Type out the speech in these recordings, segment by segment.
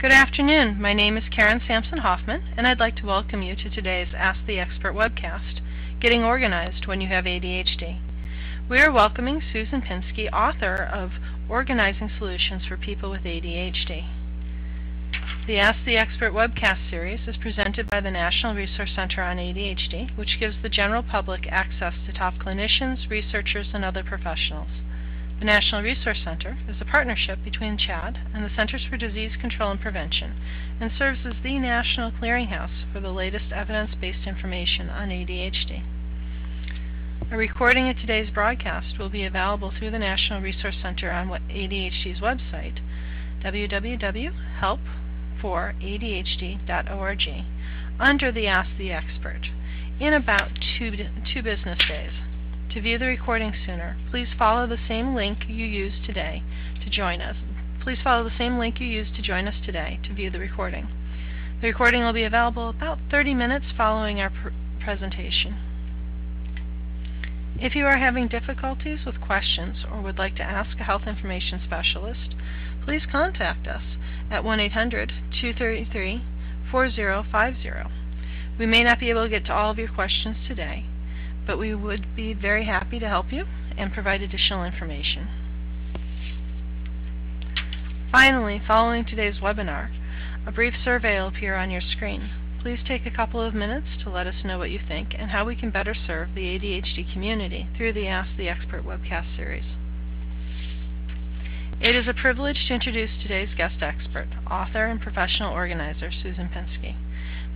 Good afternoon. My name is Karen Sampson-Hoffman, and I'd like to welcome you to today's Ask the Expert webcast, Getting Organized When You Have ADHD. We are welcoming Susan Pinsky, author of Organizing Solutions for People with ADHD. The Ask the Expert webcast series is presented by the National Resource Center on ADHD, which gives the general public access to top clinicians, researchers, and other professionals. The National Resource Center is a partnership between CHAD and the Centers for Disease Control and Prevention and serves as the national clearinghouse for the latest evidence-based information on ADHD. A recording of today's broadcast will be available through the National Resource Center on ADHD's website, www.helpforadhd.org, under the Ask the Expert, in about two business days. To view the recording sooner, please follow the same link you used today to join us. Please follow the same link you used to join us today to view the recording. The recording will be available about 30 minutes following our presentation. If you are having difficulties with questions or would like to ask a health information specialist, please contact us at 1-800-233-4050. We may not be able to get to all of your questions today, but we would be very happy to help you and provide additional information. Finally, following today's webinar, a brief survey will appear on your screen. Please take a couple of minutes to let us know what you think and how we can better serve the ADHD community through the Ask the Expert webcast series. It is a privilege to introduce today's guest expert, author and professional organizer, Susan Pinsky.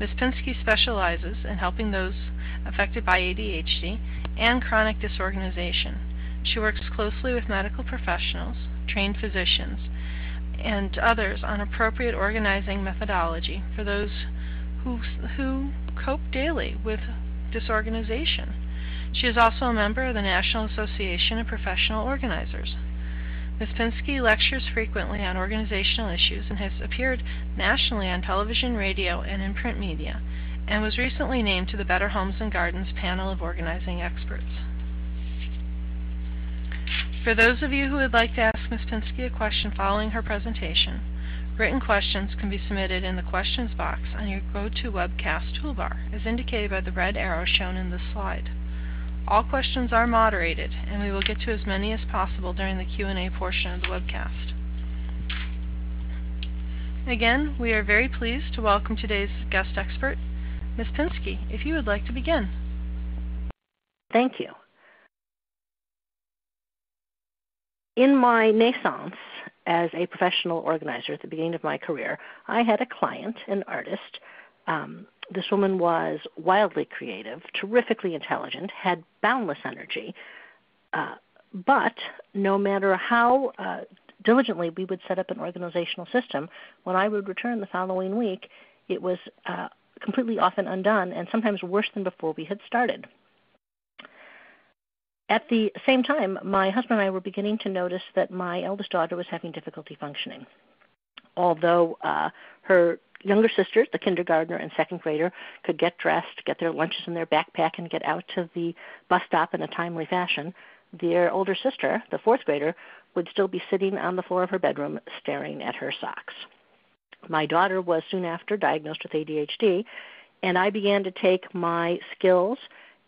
Ms. Pinsky specializes in helping those affected by ADHD and chronic disorganization. She works closely with medical professionals, trained physicians, and others on appropriate organizing methodology for those who cope daily with disorganization. She is also a member of the National Association of Professional Organizers. Ms. Pinsky lectures frequently on organizational issues and has appeared nationally on television, radio, and in print media, and was recently named to the Better Homes and Gardens panel of organizing experts. For those of you who would like to ask Ms. Pinsky a question following her presentation, written questions can be submitted in the questions box on your GoToWebcast toolbar, as indicated by the red arrow shown in this slide. All questions are moderated, and we will get to as many as possible during the Q&A portion of the webcast. Again, we are very pleased to welcome today's guest expert, Ms. Pinsky, if you would like to begin. Thank you. In my naissance as a professional organizer at the beginning of my career, I had a client, an artist. This woman was wildly creative, terrifically intelligent, had boundless energy, but no matter how diligently we would set up an organizational system, when I would return the following week, it was completely off and undone, and sometimes worse than before we had started. At the same time, my husband and I were beginning to notice that my eldest daughter was having difficulty functioning. Although her younger sisters, the kindergartner and second grader, could get dressed, get their lunches in their backpack, and get out to the bus stop in a timely fashion, their older sister, the fourth grader, would still be sitting on the floor of her bedroom staring at her socks. My daughter was soon after diagnosed with ADHD, and I began to take my skills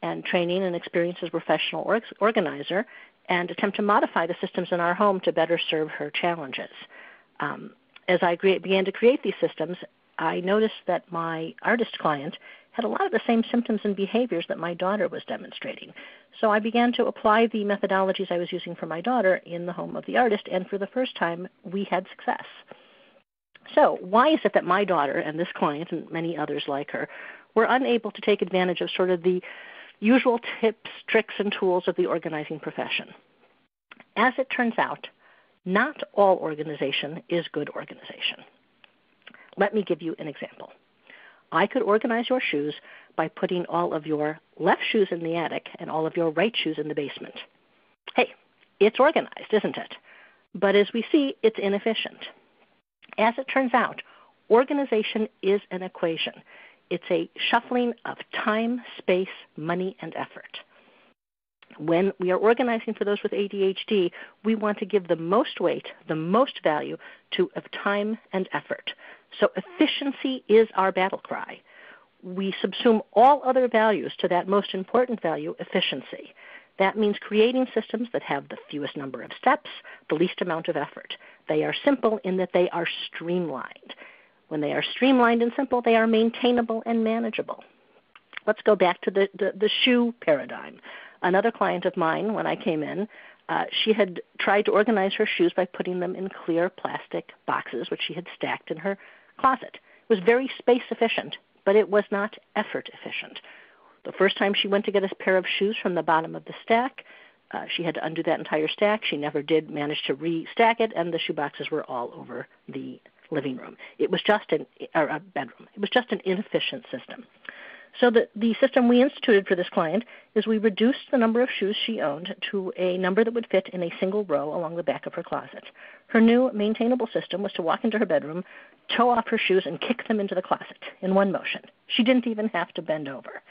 and training and experience as a professional organizer and attempt to modify the systems in our home to better serve her challenges. As I began to create these systems, I noticed that my artist client had a lot of the same symptoms and behaviors that my daughter was demonstrating. So I began to apply the methodologies I was using for my daughter in the home of the artist, and for the first time, we had success. So why is it that my daughter and this client and many others like her were unable to take advantage of sort of the usual tips, tricks, and tools of the organizing profession? As it turns out, not all organization is good organization. Let me give you an example. I could organize your shoes by putting all of your left shoes in the attic and all of your right shoes in the basement. Hey, it's organized, isn't it? But as we see, it's inefficient. As it turns out, organization is an equation. It's a shuffling of time, space, money, and effort. When we are organizing for those with ADHD, we want to give the most weight, the most value to of time and effort. So efficiency is our battle cry. We subsume all other values to that most important value, efficiency. That means creating systems that have the fewest number of steps, the least amount of effort. They are simple in that they are streamlined. When they are streamlined and simple, they are maintainable and manageable. Let's go back to the shoe paradigm. Another client of mine, when I came in, she had tried to organize her shoes by putting them in clear plastic boxes, which she had stacked in her closet. It was very space efficient, but it was not effort efficient. The first time she went to get a pair of shoes from the bottom of the stack, she had to undo that entire stack. She never did manage to restack it, and the shoe boxes were all over the living room. It was just a bedroom. It was just an inefficient system. So the system we instituted for this client is we reduced the number of shoes she owned to a number that would fit in a single row along the back of her closet. Her new maintainable system was to walk into her bedroom, toe off her shoes, and kick them into the closet in one motion. She didn't even have to bend over.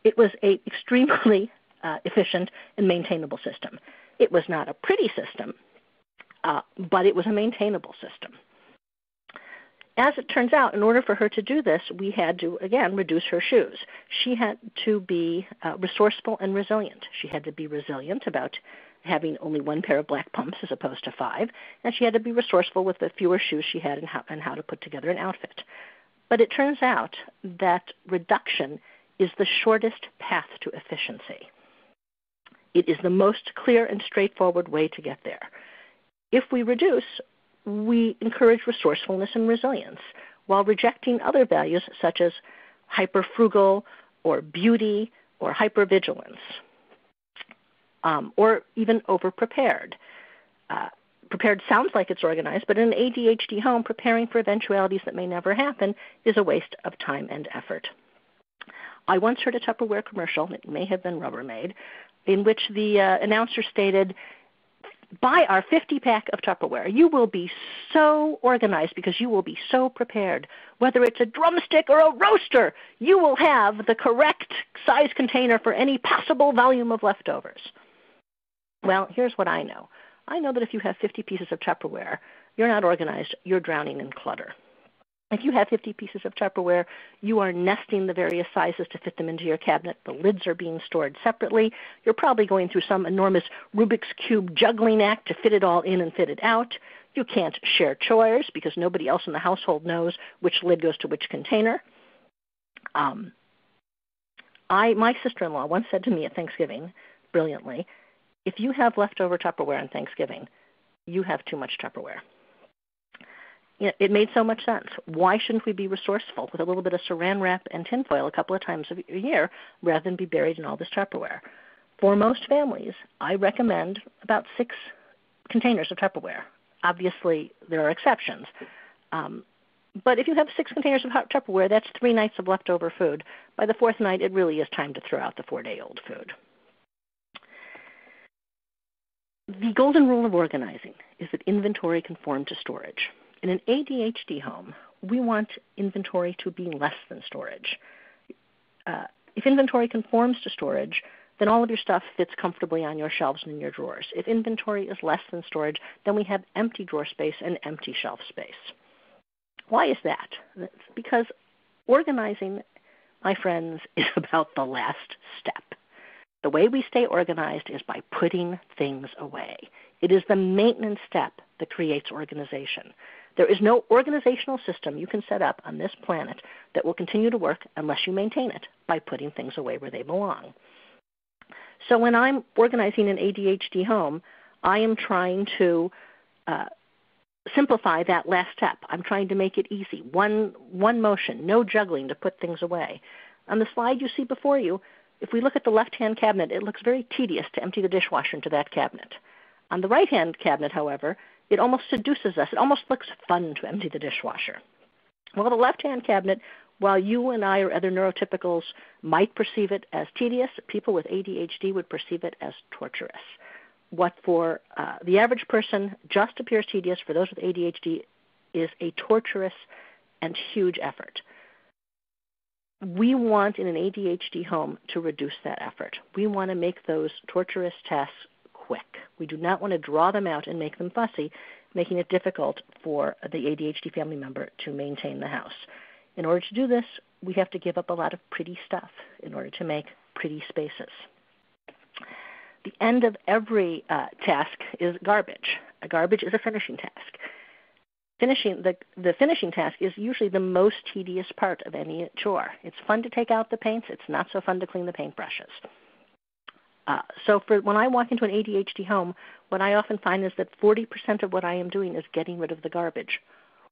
It was an extremely efficient and maintainable system. It was not a pretty system, but it was a maintainable system. As it turns out, in order for her to do this, we had to, again, reduce her shoes. She had to be resourceful and resilient. She had to be resilient about having only one pair of black pumps as opposed to 5, and she had to be resourceful with the fewer shoes she had and how to put together an outfit. But it turns out that reduction is the shortest path to efficiency. It is the most clear and straightforward way to get there. If we reduce, we encourage resourcefulness and resilience while rejecting other values such as hyper-frugal or beauty or hypervigilance, or even over-prepared. Prepared sounds like it's organized, but in an ADHD home, preparing for eventualities that may never happen is a waste of time and effort. I once heard a Tupperware commercial, it may have been Rubbermaid, in which the announcer stated, "Buy our 50-pack of Tupperware. You will be so organized because you will be so prepared. Whether it's a drumstick or a roaster, you will have the correct size container for any possible volume of leftovers." Well, here's what I know. I know that if you have 50 pieces of Tupperware, you're not organized, you're drowning in clutter. If you have 50 pieces of Tupperware, you are nesting the various sizes to fit them into your cabinet. The lids are being stored separately. You're probably going through some enormous Rubik's Cube juggling act to fit it all in and fit it out. You can't share chores because nobody else in the household knows which lid goes to which container. My sister-in-law once said to me at Thanksgiving, brilliantly, if you have leftover Tupperware on Thanksgiving, you have too much Tupperware. It made so much sense. Why shouldn't we be resourceful with a little bit of saran wrap and tinfoil a couple of times a year rather than be buried in all this Tupperware? For most families, I recommend about 6 containers of Tupperware. Obviously, there are exceptions. But if you have 6 containers of Tupperware, that's 3 nights of leftover food. By the 4th night, it really is time to throw out the 4-day-old food. The golden rule of organizing is that inventory conform to storage. In an ADHD home, we want inventory to be less than storage. If inventory conforms to storage, then all of your stuff fits comfortably on your shelves and in your drawers. If inventory is less than storage, then we have empty drawer space and empty shelf space. Why is that? That's because organizing, my friends, is about the last step. The way we stay organized is by putting things away. It is the maintenance step that creates organization. There is no organizational system you can set up on this planet that will continue to work unless you maintain it by putting things away where they belong. So when I'm organizing an ADHD home, I am trying to simplify that last step. I'm trying to make it easy. One motion, no juggling to put things away. On the slide you see before you, if we look at the left-hand cabinet, it looks very tedious to empty the dishwasher into that cabinet. On the right-hand cabinet, however, it almost seduces us. It almost looks fun to empty the dishwasher. Well, the left-hand cabinet, while you and I or other neurotypicals might perceive it as tedious, people with ADHD would perceive it as torturous. What for the average person just appears tedious, for those with ADHD is a torturous and huge effort. We want in an ADHD home to reduce that effort. We want to make those torturous tasks quick. We do not want to draw them out and make them fussy, making it difficult for the ADHD family member to maintain the house. In order to do this, we have to give up a lot of pretty stuff in order to make pretty spaces. The end of every task is garbage. Garbage is a finishing task. The finishing task is usually the most tedious part of any chore. It's fun to take out the paints. It's not so fun to clean the paintbrushes. So when I walk into an ADHD home, what I often find is that 40% of what I am doing is getting rid of the garbage.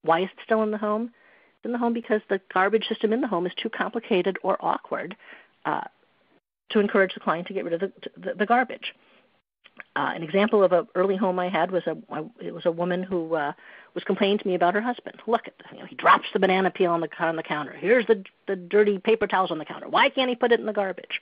Why is it still in the home? It's in the home because the garbage system in the home is too complicated or awkward to encourage the client to get rid of the garbage. An example of an early home I had was a woman who was complaining to me about her husband. Look, he drops the banana peel on the counter. Here's the dirty paper towels on the counter. Why can't he put it in the garbage?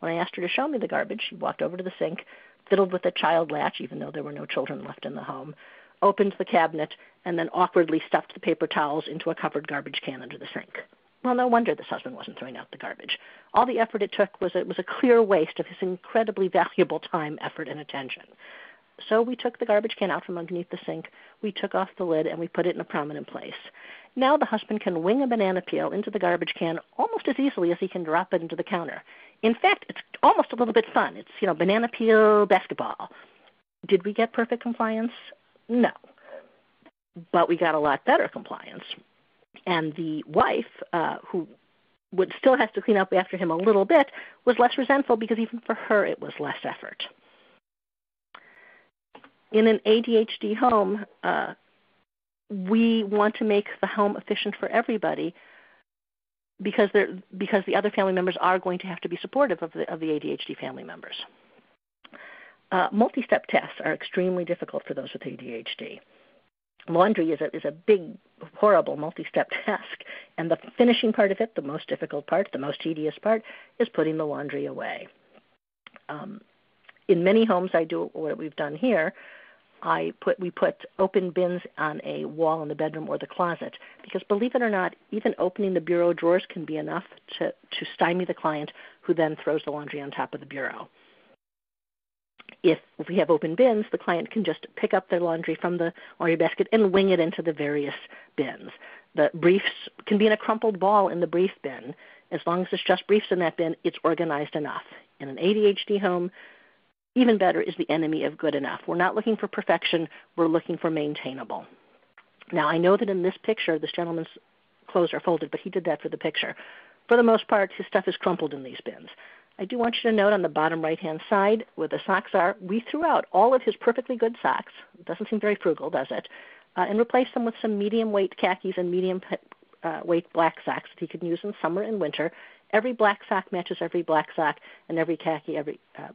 When I asked her to show me the garbage, she walked over to the sink, fiddled with the child latch, even though there were no children left in the home, opened the cabinet, and then awkwardly stuffed the paper towels into a covered garbage can under the sink. Well, no wonder this husband wasn't throwing out the garbage. All the effort it took was a clear waste of his incredibly valuable time, effort, and attention. So we took the garbage can out from underneath the sink, we took off the lid, and we put it in a prominent place. Now the husband can wing a banana peel into the garbage can almost as easily as he can drop it into the counter. In fact, it's almost a little bit fun. It's, banana peel basketball. Did we get perfect compliance? No. But we got a lot better compliance. And the wife, who still has to clean up after him a little bit, was less resentful because even for her it was less effort. In an ADHD home, we want to make the home efficient for everybody because the other family members are going to have to be supportive of the ADHD family members. Multi-step tasks are extremely difficult for those with ADHD. Laundry is a big, horrible multi-step task, and the finishing part of it, the most difficult part, the most tedious part, is putting the laundry away. In many homes, I do what we've done here. We put open bins on a wall in the bedroom or the closet because, believe it or not, even opening the bureau drawers can be enough to stymie the client, who then throws the laundry on top of the bureau. If we have open bins, the client can just pick up their laundry from the laundry basket and wing it into the various bins. The briefs can be in a crumpled ball in the brief bin. As long as it's just briefs in that bin, it's organized enough. In an ADHD home, even better is the enemy of good enough. We're not looking for perfection. We're looking for maintainable. Now, I know that in this picture, this gentleman's clothes are folded, but he did that for the picture. For the most part, his stuff is crumpled in these bins. I do want you to note on the bottom right-hand side where the socks are, we threw out all of his perfectly good socks. It doesn't seem very frugal, does it? And replaced them with some medium-weight khakis and medium-weight black socks that he could use in summer and winter. Every black sock matches every black sock, and every khaki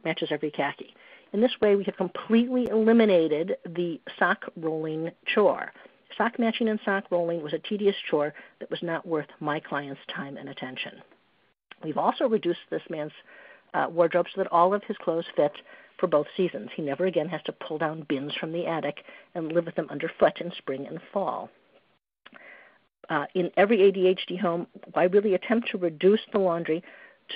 matches every khaki. In this way, we have completely eliminated the sock rolling chore. Sock matching and sock rolling was a tedious chore that was not worth my client's time and attention. We've also reduced this man's wardrobe so that all of his clothes fit for both seasons. He never again has to pull down bins from the attic and live with them underfoot in spring and fall. In every ADHD home, I really attempt to reduce the laundry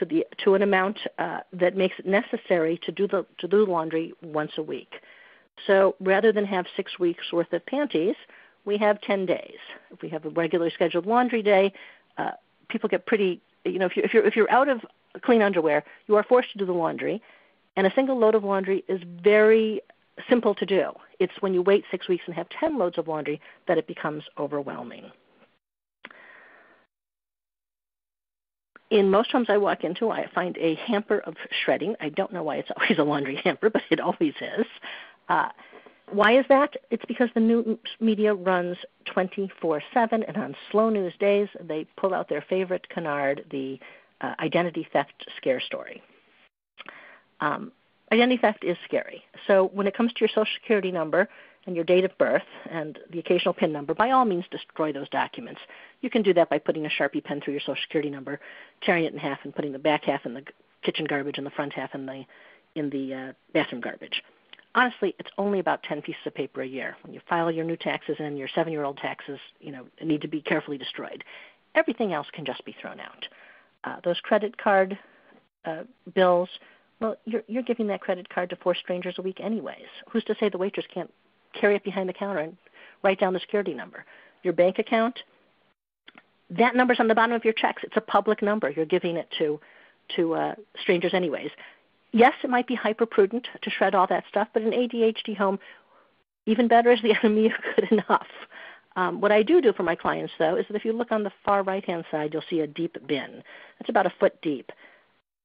to an amount that makes it necessary to do the laundry once a week. So rather than have 6 weeks worth of panties, we have 10 days. If we have a regularly scheduled laundry day, people get pretty. If you're out of clean underwear, you are forced to do the laundry, and a single load of laundry is very simple to do. It's when you wait 6 weeks and have 10 loads of laundry that it becomes overwhelming. In most homes I walk into, I find a hamper of shredding. I don't know why it's always a laundry hamper, but it always is. Why is that? It's because the news media runs 24/7, and on slow news days, they pull out their favorite canard, the identity theft scare story. Identity theft is scary. So when it comes to your Social Security number and your date of birth and the occasional PIN number, by all means destroy those documents. You can do that by putting a Sharpie pen through your Social Security number, tearing it in half, and putting the back half in the kitchen garbage and the front half in the bathroom garbage. Honestly, it's only about 10 pieces of paper a year. When you file your new taxes and your 7-year-old taxes, need to be carefully destroyed. Everything else can just be thrown out. Those credit card bills, well, you're giving that credit card to 4 strangers a week anyways. Who's to say the waitress can't carry it behind the counter and write down the security number? Your bank account, that number's on the bottom of your checks. It's a public number. You're giving it to strangers anyways. Yes, it might be hyper-prudent to shred all that stuff, but an ADHD home, even better is the enemy of good enough. What I do for my clients, though, is that if you look on the far right-hand side, you'll see a deep bin. That's about a foot deep.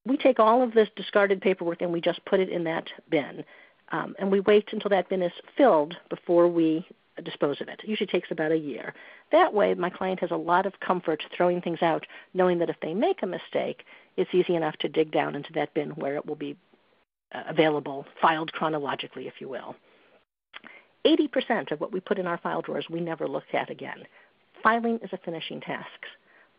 We take all of this discarded paperwork and we just put it in that bin, and we wait until that bin is filled before we dispose of it. It usually takes about a year. That way, my client has a lot of comfort throwing things out, knowing that if they make a mistake, it's easy enough to dig down into that bin where it will be available, filed chronologically, if you will. 80% of what we put in our file drawers we never look at again. Filing is a finishing task.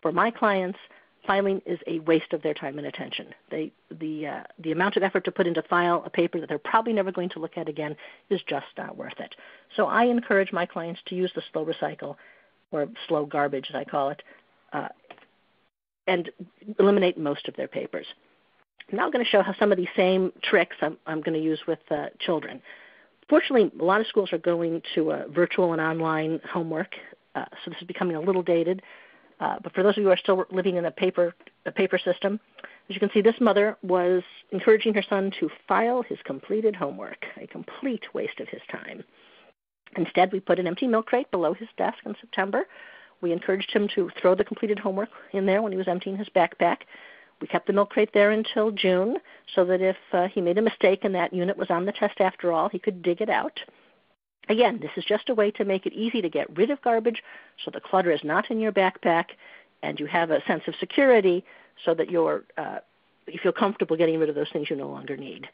For my clients, filing is a waste of their time and attention. The amount of effort to put into file a paper that they're probably never going to look at again is just not worth it. So I encourage my clients to use the slow recycle, or slow garbage as I call it, and eliminate most of their papers. Now I'm going to show how some of these same tricks I'm going to use with children. Fortunately, a lot of schools are going to virtual and online homework, so this is becoming a little dated. But for those of you who are still living in a paper system, as you can see, this mother was encouraging her son to file his completed homework, a complete waste of his time. Instead, we put an empty milk crate below his desk in September. We encouraged him to throw the completed homework in there when he was emptying his backpack. We kept the milk crate there until June so that if he made a mistake and that unit was on the test after all, he could dig it out. Again, this is just a way to make it easy to get rid of garbage so the clutter is not in your backpack and you have a sense of security so that you feel comfortable getting rid of those things you no longer need.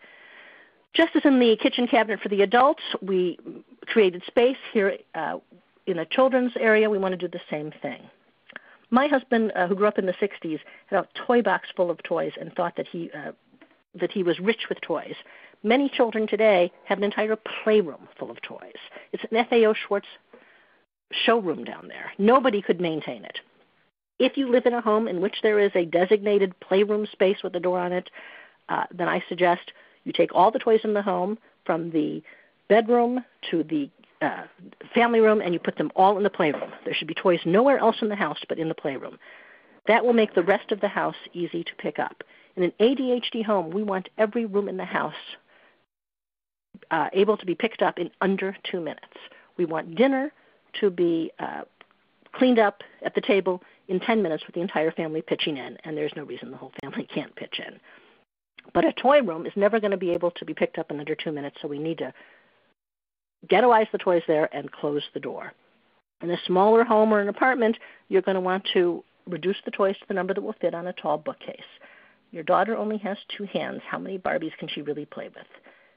Just as in the kitchen cabinet for the adults, we created space here in a children's area. We want to do the same thing. My husband, who grew up in the 60s, had a toy box full of toys and thought that he was rich with toys. Many children today have an entire playroom full of toys. It's an FAO Schwartz showroom down there. Nobody could maintain it. If you live in a home in which there is a designated playroom space with a door on it, then I suggest you take all the toys in the home, from the bedroom to the family room, and you put them all in the playroom. There should be toys nowhere else in the house but in the playroom. That will make the rest of the house easy to pick up. In an ADHD home, we want every room in the house able to be picked up in under 2 minutes. We want dinner to be cleaned up at the table in 10 minutes with the entire family pitching in, and there's no reason the whole family can't pitch in. But a toy room is never going to be able to be picked up in under 2 minutes, so we need to ghettoize the toys there and close the door. In a smaller home or an apartment, you're going to want to reduce the toys to the number that will fit on a tall bookcase. Your daughter only has 2 hands. How many Barbies can she really play with?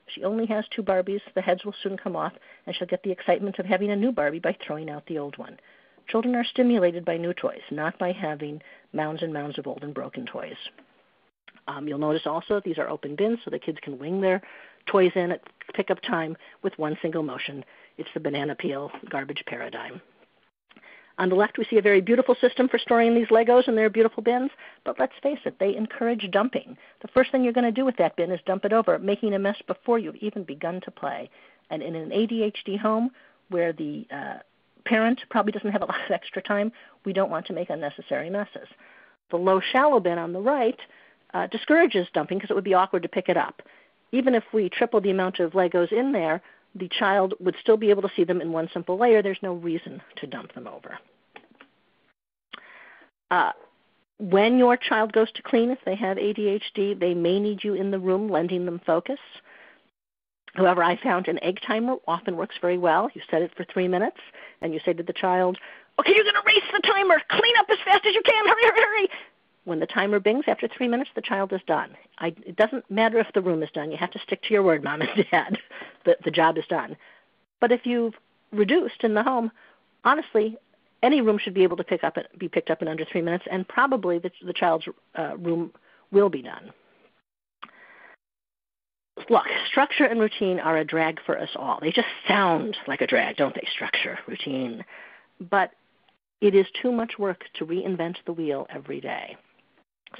If she only has 2 Barbies, the heads will soon come off, and she'll get the excitement of having a new Barbie by throwing out the old one. Children are stimulated by new toys, not by having mounds and mounds of old and broken toys. You'll notice also these are open bins, so the kids can wing their toys in at pickup time with one single motion. It's the banana peel garbage paradigm. On the left, we see a very beautiful system for storing these Legos in their beautiful bins, but let's face it, they encourage dumping. The first thing you're going to do with that bin is dump it over, making a mess before you've even begun to play. And in an ADHD home where the parent probably doesn't have a lot of extra time, we don't want to make unnecessary messes. The low shallow bin on the right discourages dumping because it would be awkward to pick it up. Even if we triple the amount of Legos in there, the child would still be able to see them in one simple layer. There's no reason to dump them over. When your child goes to clean, if they have ADHD, they may need you in the room lending them focus. However, I found an egg timer often works very well. You set it for 3 minutes, and you say to the child, okay, you're going to race the timer. Clean up as fast as you can. Hurry, hurry, hurry. When the timer bings, after 3 minutes, the child is done. It doesn't matter if the room is done. You have to stick to your word, Mom and Dad. The job is done. But if you've reduced in the home, honestly, any room should be able to be picked up in under 3 minutes, and probably the child's room will be done. Look, structure and routine are a drag for us all. They just sound like a drag, don't they? Structure, routine. But it is too much work to reinvent the wheel every day.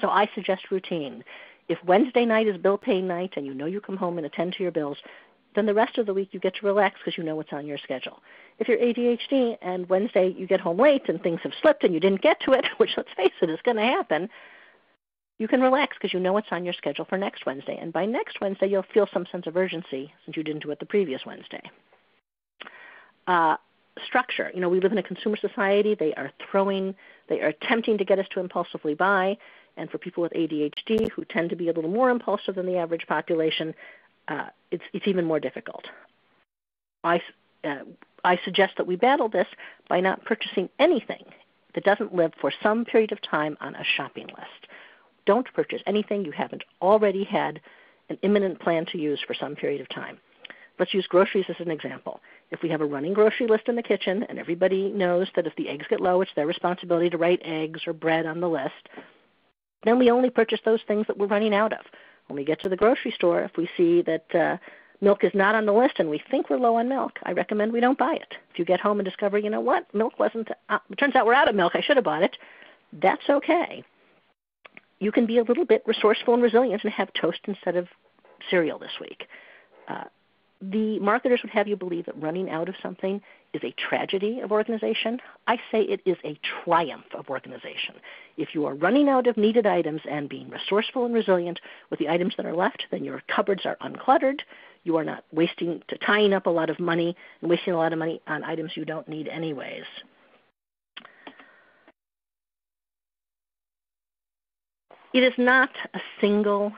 So I suggest routine. If Wednesday night is bill paying night and you know you come home and attend to your bills, then the rest of the week you get to relax because you know what's on your schedule. If you're ADHD and Wednesday you get home late and things have slipped and you didn't get to it, which let's face it is going to happen, you can relax because you know what's on your schedule for next Wednesday. And by next Wednesday you'll feel some sense of urgency since you didn't do it the previous Wednesday. Structure. We live in a consumer society. They are attempting to get us to impulsively buy. And for people with ADHD who tend to be a little more impulsive than the average population, it's even more difficult. I suggest that we battle this by not purchasing anything that doesn't live for some period of time on a shopping list. Don't purchase anything you haven't already had an imminent plan to use for some period of time. Let's use groceries as an example. If we have a running grocery list in the kitchen and everybody knows that if the eggs get low, it's their responsibility to write eggs or bread on the list, then we only purchase those things that we're running out of. When we get to the grocery store, if we see that milk is not on the list and we think we're low on milk, I recommend we don't buy it. If you get home and discover, milk wasn't, it turns out we're out of milk, I should have bought it, that's okay. You can be a little bit resourceful and resilient and have toast instead of cereal this week. The marketers would have you believe that running out of something is a tragedy of organization. I say it is a triumph of organization. If you are running out of needed items and being resourceful and resilient with the items that are left, then your cupboards are uncluttered. You are not tying up a lot of money and wasting a lot of money on items you don't need anyways. It is not a single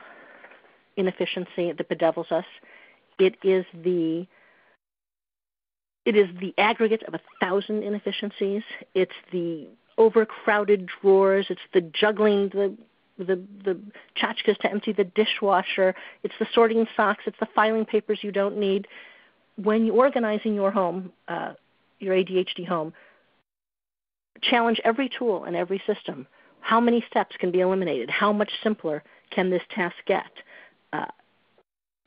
inefficiency that bedevils us. It is the aggregate of 1,000 inefficiencies. It's the overcrowded drawers. It's the juggling the tchotchkes to empty the dishwasher. It's the sorting socks. It's the filing papers you don't need. When you're organizing your home, your ADHD home, challenge every tool and every system. How many steps can be eliminated? How much simpler can this task get?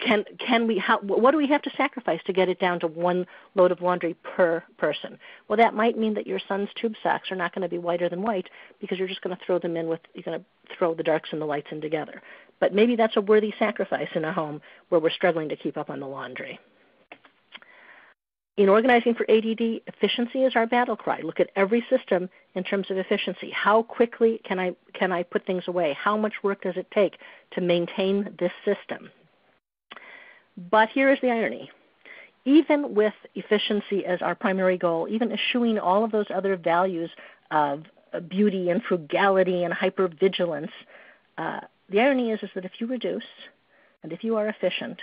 What do we have to sacrifice to get it down to one load of laundry per person? Well, that might mean that your son's tube socks are not going to be whiter than white because you're just going to throw them in you're going to throw the darks and the lights in together. But maybe that's a worthy sacrifice in a home where we're struggling to keep up on the laundry. In organizing for ADD, efficiency is our battle cry. Look at every system in terms of efficiency. How quickly can I put things away? How much work does it take to maintain this system? But here is the irony. Even with efficiency as our primary goal, even eschewing all of those other values of beauty and frugality and hypervigilance, the irony is that if you reduce and if you are efficient,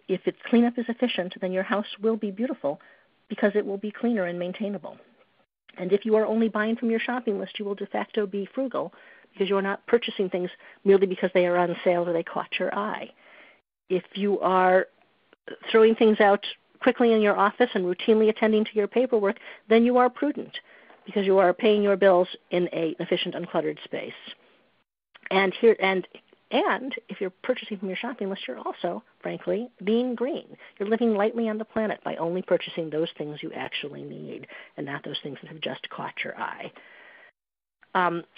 if its cleanup is efficient, then your house will be beautiful because it will be cleaner and maintainable. And if you are only buying from your shopping list, you will de facto be frugal because you are not purchasing things merely because they are on sale or they caught your eye. If you are throwing things out quickly in your office and routinely attending to your paperwork, then you are prudent because you are paying your bills in an efficient, uncluttered space. And if you're purchasing from your shopping list, you're also, frankly, being green. You're living lightly on the planet by only purchasing those things you actually need and not those things that have just caught your eye.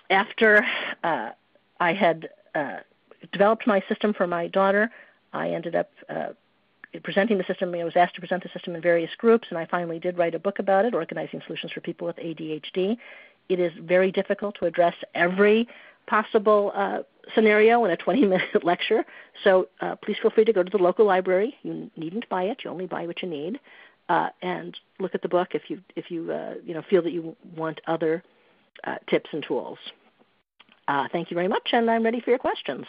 After I had developed my system for my daughter, I ended up presenting the system. I was asked to present the system in various groups, and I finally did write a book about it, Organizing Solutions for People with ADHD. It is very difficult to address every possible scenario in a 20-minute lecture, so please feel free to go to the local library. You needn't buy it. You only buy what you need, and look at the book if you feel that you want other tips and tools. Thank you very much, and I'm ready for your questions.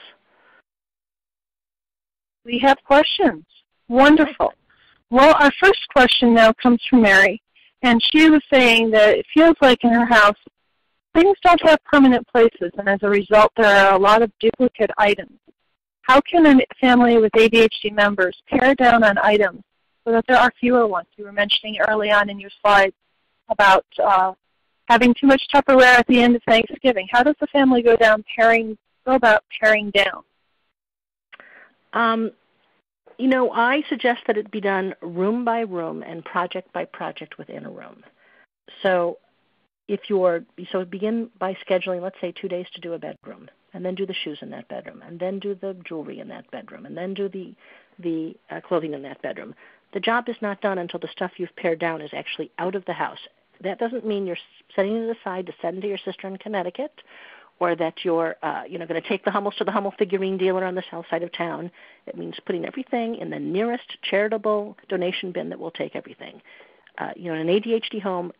We have questions. Wonderful. Well, our first question now comes from Mary, and she was saying that it feels like in her house things don't have permanent places, and as a result there are a lot of duplicate items. How can a family with ADHD members pare down on items so that there are fewer ones? You were mentioning early on in your slides about having too much Tupperware at the end of Thanksgiving. How does the family go about paring down? I suggest that it be done room by room and project by project within a room. So So begin by scheduling, let's say, 2 days to do a bedroom, and then do the shoes in that bedroom, and then do the jewelry in that bedroom, and then do the clothing in that bedroom. The job is not done until the stuff you've pared down is actually out of the house. That doesn't mean you're setting it aside to send to your sister in Connecticut, or that you're going to take the Hummels to the Hummel figurine dealer on the south side of town. It means putting everything in the nearest charitable donation bin that will take everything. In an ADHD home,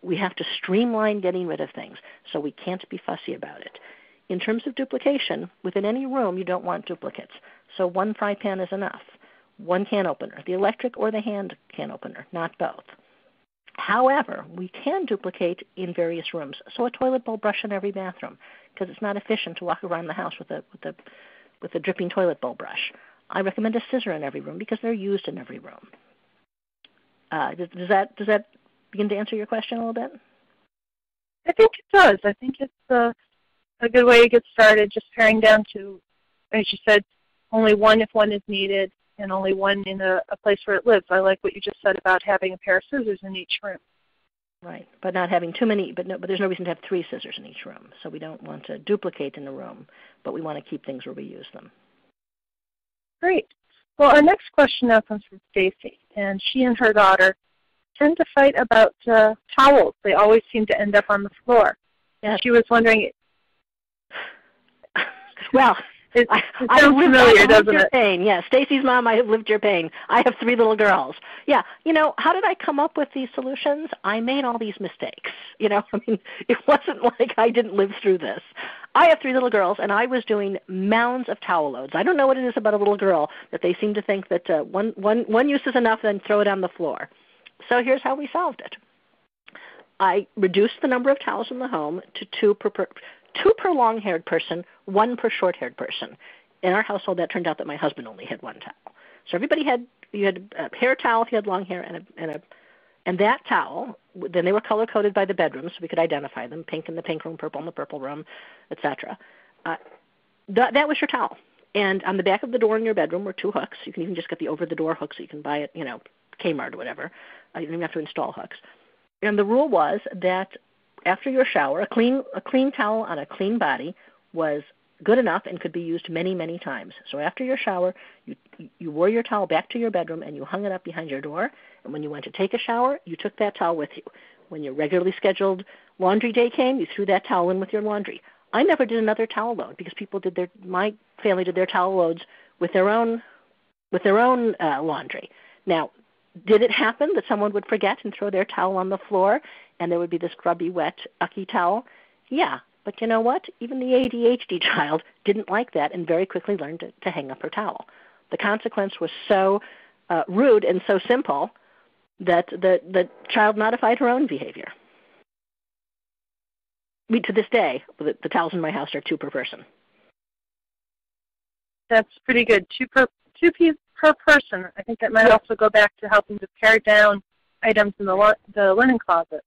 we have to streamline getting rid of things, so we can't be fussy about it. In terms of duplication, within any room, you don't want duplicates. So one fry pan is enough. One can opener, the electric or the hand can opener, not both. However, we can duplicate in various rooms. So a toilet bowl brush in every bathroom, because it's not efficient to walk around the house with a dripping toilet bowl brush. I recommend a scissor in every room because they're used in every room. Does that begin to answer your question a little bit? I think it does. I think it's a good way to get started, just paring down to, as you said, only one if one is needed, and only one in a place where it lives. I like what you just said about having a pair of scissors in each room. Right, but not having too many, but there's no reason to have 3 scissors in each room. So we don't want to duplicate in the room, but we want to keep things where we use them. Great. Well, our next question now comes from Stacy, and she and her daughter tend to fight about towels. They always seem to end up on the floor. Yes. She was wondering. Well, it sounds familiar, doesn't it? Pain. Yeah, Stacy's mom, I have lived your pain. I have 3 little girls. Yeah, how did I come up with these solutions? I made all these mistakes. It wasn't like I didn't live through this. I have 3 little girls, and I was doing mounds of towel loads. I don't know what it is about a little girl that they seem to think that one use is enough, then throw it on the floor. So here's how we solved it. I reduced the number of towels in the home to 2 per long-haired person, 1 per short-haired person. In our household, that turned out that my husband only had 1 towel. So you had a hair towel if you had long hair, and that towel. Then they were color-coded by the bedrooms, so we could identify them: pink in the pink room, purple in the purple room, etc. That was your towel. And on the back of the door in your bedroom were 2 hooks. You can even just get the over-the-door hook, so you can buy it, Kmart or whatever. You don't even have to install hooks. And the rule was that after your shower, a clean towel on a clean body was good enough and could be used many, many times. So after your shower, you wore your towel back to your bedroom and you hung it up behind your door. And when you went to take a shower, you took that towel with you. When your regularly scheduled laundry day came, you threw that towel in with your laundry. I never did another towel load because my family did their towel loads with their own laundry. Now, did it happen that someone would forget and throw their towel on the floor and there would be this grubby, wet, ucky towel? Yeah, but you know what? Even the ADHD child didn't like that and very quickly learned to hang up her towel. The consequence was so rude and so simple that the child modified her own behavior. To this day, the towels in my house are 2 per person. That's pretty good. 2 per person. I think that might also go back to helping to pare down items in the linen closet.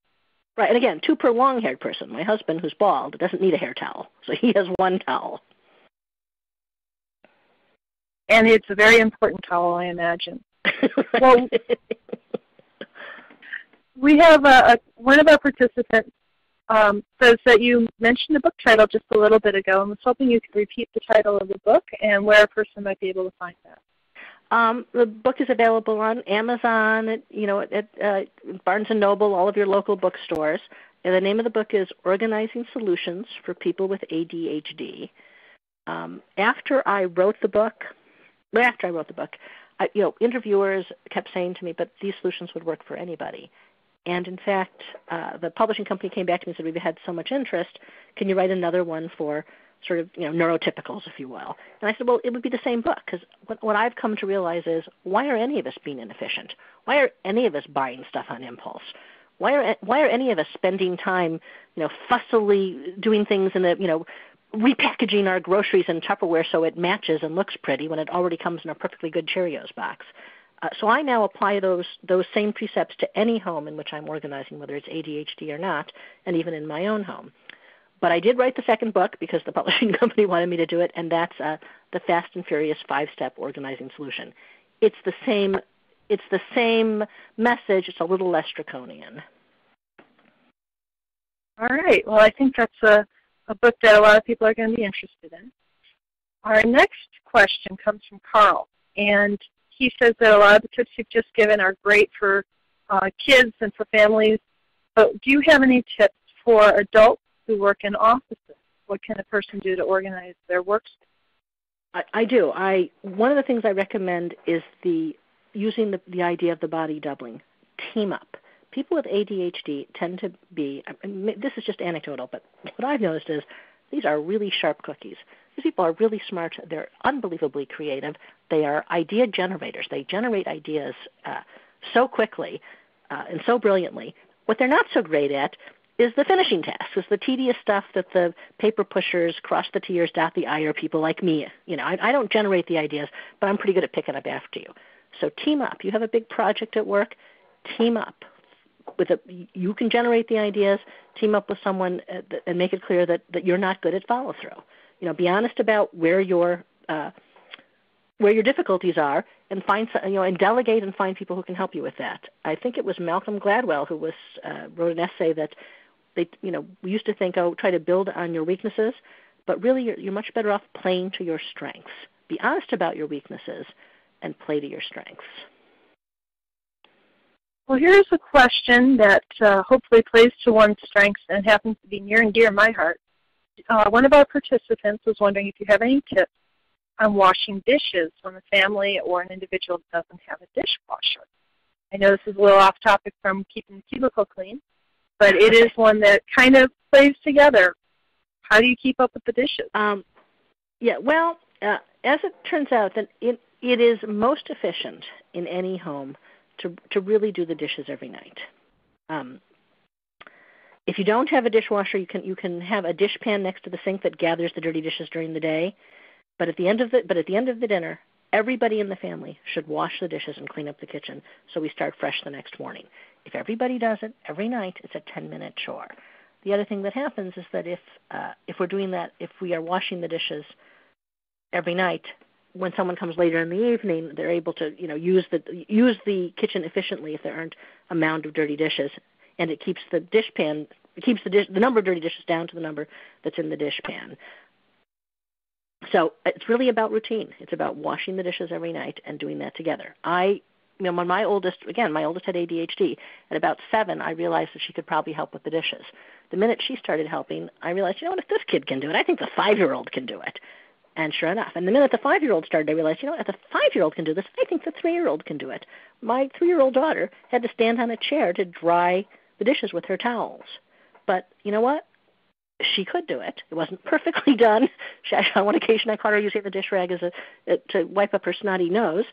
Right, and again, 2 per long-haired person. My husband, who's bald, doesn't need a hair towel, so he has 1 towel. And it's a very important towel, I imagine. Well, we have one of our participants says that you mentioned the book title just a little bit ago and was hoping you could repeat the title of the book and where a person might be able to find that. The book is available on Amazon, at Barnes & Noble, all of your local bookstores. And the name of the book is Organizing Solutions for People with ADHD. After I wrote the book, interviewers kept saying to me, but these solutions would work for anybody. And in fact, the publishing company came back to me and said, we've had so much interest, can you write another one for sort of, neurotypicals, if you will? And I said, well, it would be the same book, because what I've come to realize is, why are any of us being inefficient? Why are any of us buying stuff on impulse? Why are any of us spending time, fussily doing things in repackaging our groceries in Tupperware so it matches and looks pretty when it already comes in a perfectly good Cheerios box? So I now apply those same precepts to any home in which I'm organizing, whether it's ADHD or not, and even in my own home. But I did write the second book because the publishing company wanted me to do it, and that's the Fast and Furious 5-Step Organizing Solution. It's the same message. It's a little less draconian. All right. Well, I think that's a book that a lot of people are going to be interested in. Our next question comes from Carl, and he says that a lot of the tips you've just given are great for kids and for families, but do you have any tips for adults who work in offices? What can a person do to organize their workspace? I do. One of the things I recommend is using the idea of the body doubling. Team up. People with ADHD tend to be, this is just anecdotal, but what I've noticed is these are really sharp cookies. These people are really smart. They're unbelievably creative. They are idea generators. They generate ideas so quickly and so brilliantly. What they're not so great at is the finishing task, is the tedious stuff that the paper pushers, cross the T's, dot the I, or people like me. I don't generate the ideas, but I'm pretty good at picking up after you. So team up. You have a big project at work, team up. You can generate the ideas, team up with someone, and make it clear that you're not good at follow-through. Be honest about where your difficulties are, and and delegate and find people who can help you with that. I think it was Malcolm Gladwell who wrote an essay that we used to think, try to build on your weaknesses, but really you're much better off playing to your strengths. Be honest about your weaknesses and play to your strengths. Well, here's a question that hopefully plays to one's strengths and happens to be near and dear to my heart. One of our participants was wondering if you have any tips on washing dishes when a family or an individual doesn't have a dishwasher. I know this is a little off topic from keeping the cubicle clean, but it is one that kind of plays together. How do you keep up with the dishes? As it turns out, that it is most efficient in any home to really do the dishes every night. If you don't have a dishwasher, you can have a dish pan next to the sink that gathers the dirty dishes during the day. But at the end of the dinner, everybody in the family should wash the dishes and clean up the kitchen so we start fresh the next morning. If everybody does it every night, it's a 10-minute chore. The other thing that happens is that if we're doing that, if we are washing the dishes every night, when someone comes later in the evening, they're able to use the kitchen efficiently if there aren't a mound of dirty dishes, and it keeps the the number of dirty dishes down to the number that's in the dish pan. So it's really about routine. It's about washing the dishes every night and doing that together. When my oldest had ADHD, at about 7, I realized that she could probably help with the dishes. The minute she started helping, I realized, if this kid can do it, I think the 5-year-old can do it. And sure enough, and the minute the 5-year-old started, I realized, if the 5-year-old can do this, I think the 3-year-old can do it. My 3-year-old daughter had to stand on a chair to dry the dishes with her towels. But you know what? She could do it. It wasn't perfectly done. On one occasion, I caught her using the dish rag to wipe up her snotty nose.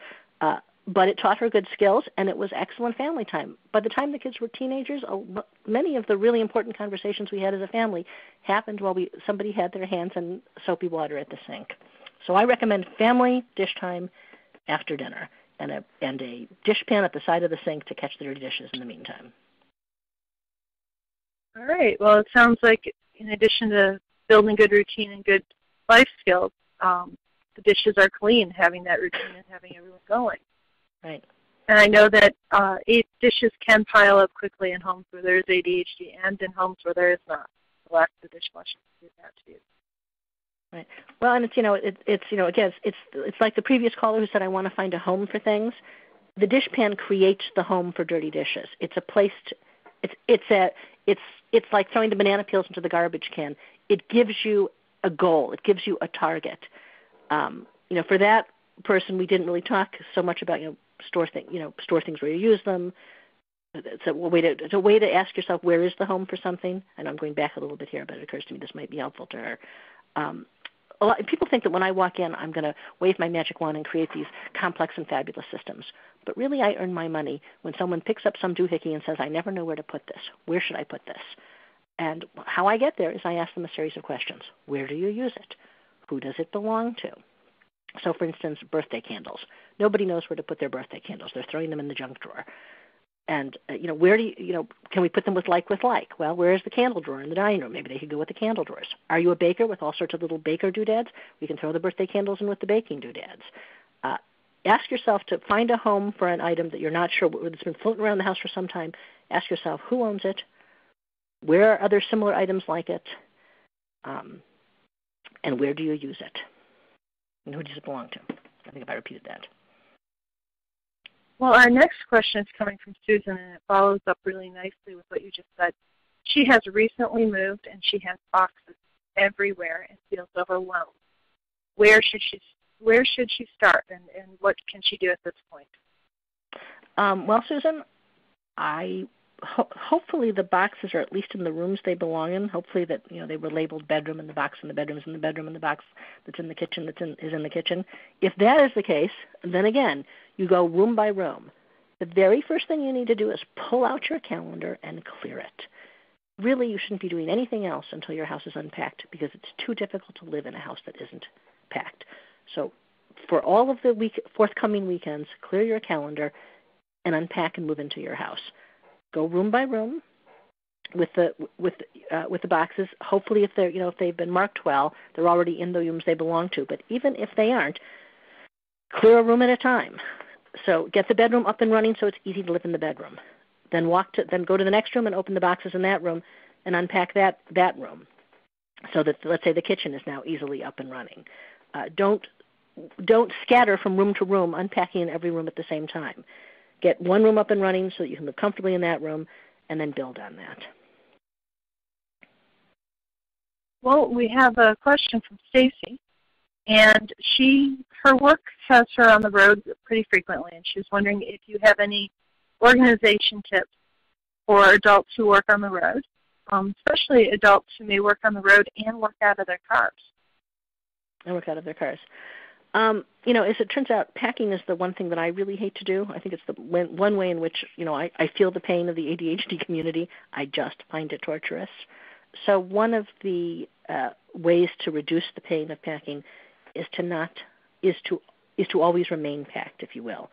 But it taught her good skills, and it was excellent family time. By the time the kids were teenagers, many of the really important conversations we had as a family happened while somebody had their hands in soapy water at the sink. So I recommend family dish time after dinner, and a dish pan at the side of the sink to catch the dirty dishes in the meantime. All right. Well, it sounds like in addition to building good routine and good life skills, the dishes are clean, having that routine and having everyone going. Right. And I know that dishes can pile up quickly in homes where there is ADHD and in homes where there is not. The lack of the dishwasher can do that too. Right. Well, and it's like the previous caller who said, I want to find a home for things. The dish pan creates the home for dirty dishes. It's a place. It's like throwing the banana peels into the garbage can. It gives you a goal. It gives you a target. For that person, we didn't really talk so much about store things where you use them. It's a way to ask yourself, where is the home for something? And I'm going back a little bit here, but it occurs to me this might be helpful to her. A lot of people think that when I walk in, I'm going to wave my magic wand and create these complex and fabulous systems. But really, I earn my money when someone picks up some doohickey and says, I never know where to put this. Where should I put this? And how I get there is I ask them a series of questions. Where do you use it? Who does it belong to? So, for instance, birthday candles. Nobody knows where to put their birthday candles. They're throwing them in the junk drawer. And, where do can we put them with like? Well, where is the candle drawer in the dining room? Maybe they could go with the candle drawers. Are you a baker with all sorts of little baker doodads? We can throw the birthday candles in with the baking doodads. Ask yourself to find a home for an item that you're not sure, that's been floating around the house for some time. Ask yourself, who owns it? Where are other similar items like it? And where do you use it? And who does it belong to? I think if I repeated that. Well, our next question is coming from Susan, and it follows up really nicely with what you just said. She has recently moved, and she has boxes everywhere and feels overwhelmed. Where should she start, and what can she do at this point? Well, Susan, hopefully the boxes are at least in the rooms they belong in. Hopefully that they were labeled bedroom and the box in the bedroom is in the bedroom and the box that's in the kitchen is in the kitchen. If that is the case, then again you go room by room. The very first thing you need to do is pull out your calendar and clear it. Really, you shouldn't be doing anything else until your house is unpacked because it's too difficult to live in a house that isn't packed. So for all of the forthcoming weekends, clear your calendar and unpack and move into your house. Go room by room with the boxes. Hopefully, if they've been marked well, they're already in the rooms they belong to. But even if they aren't, clear a room at a time. So get the bedroom up and running so it's easy to live in the bedroom. Then go to the next room and open the boxes in that room and unpack that room, so that let's say the kitchen is now easily up and running. Don't scatter from room to room, unpacking in every room at the same time. Get one room up and running so that you can live comfortably in that room, and then build on that. Well, we have a question from Stacy, and her work has her on the road pretty frequently, and she was wondering if you have any organization tips for adults who work on the road, especially adults who may work on the road and work out of their cars. As it turns out, packing is the one thing that I really hate to do. I think it's the one way in which, I feel the pain of the ADHD community. I just find it torturous. So one of the ways to reduce the pain of packing is to always remain packed, if you will.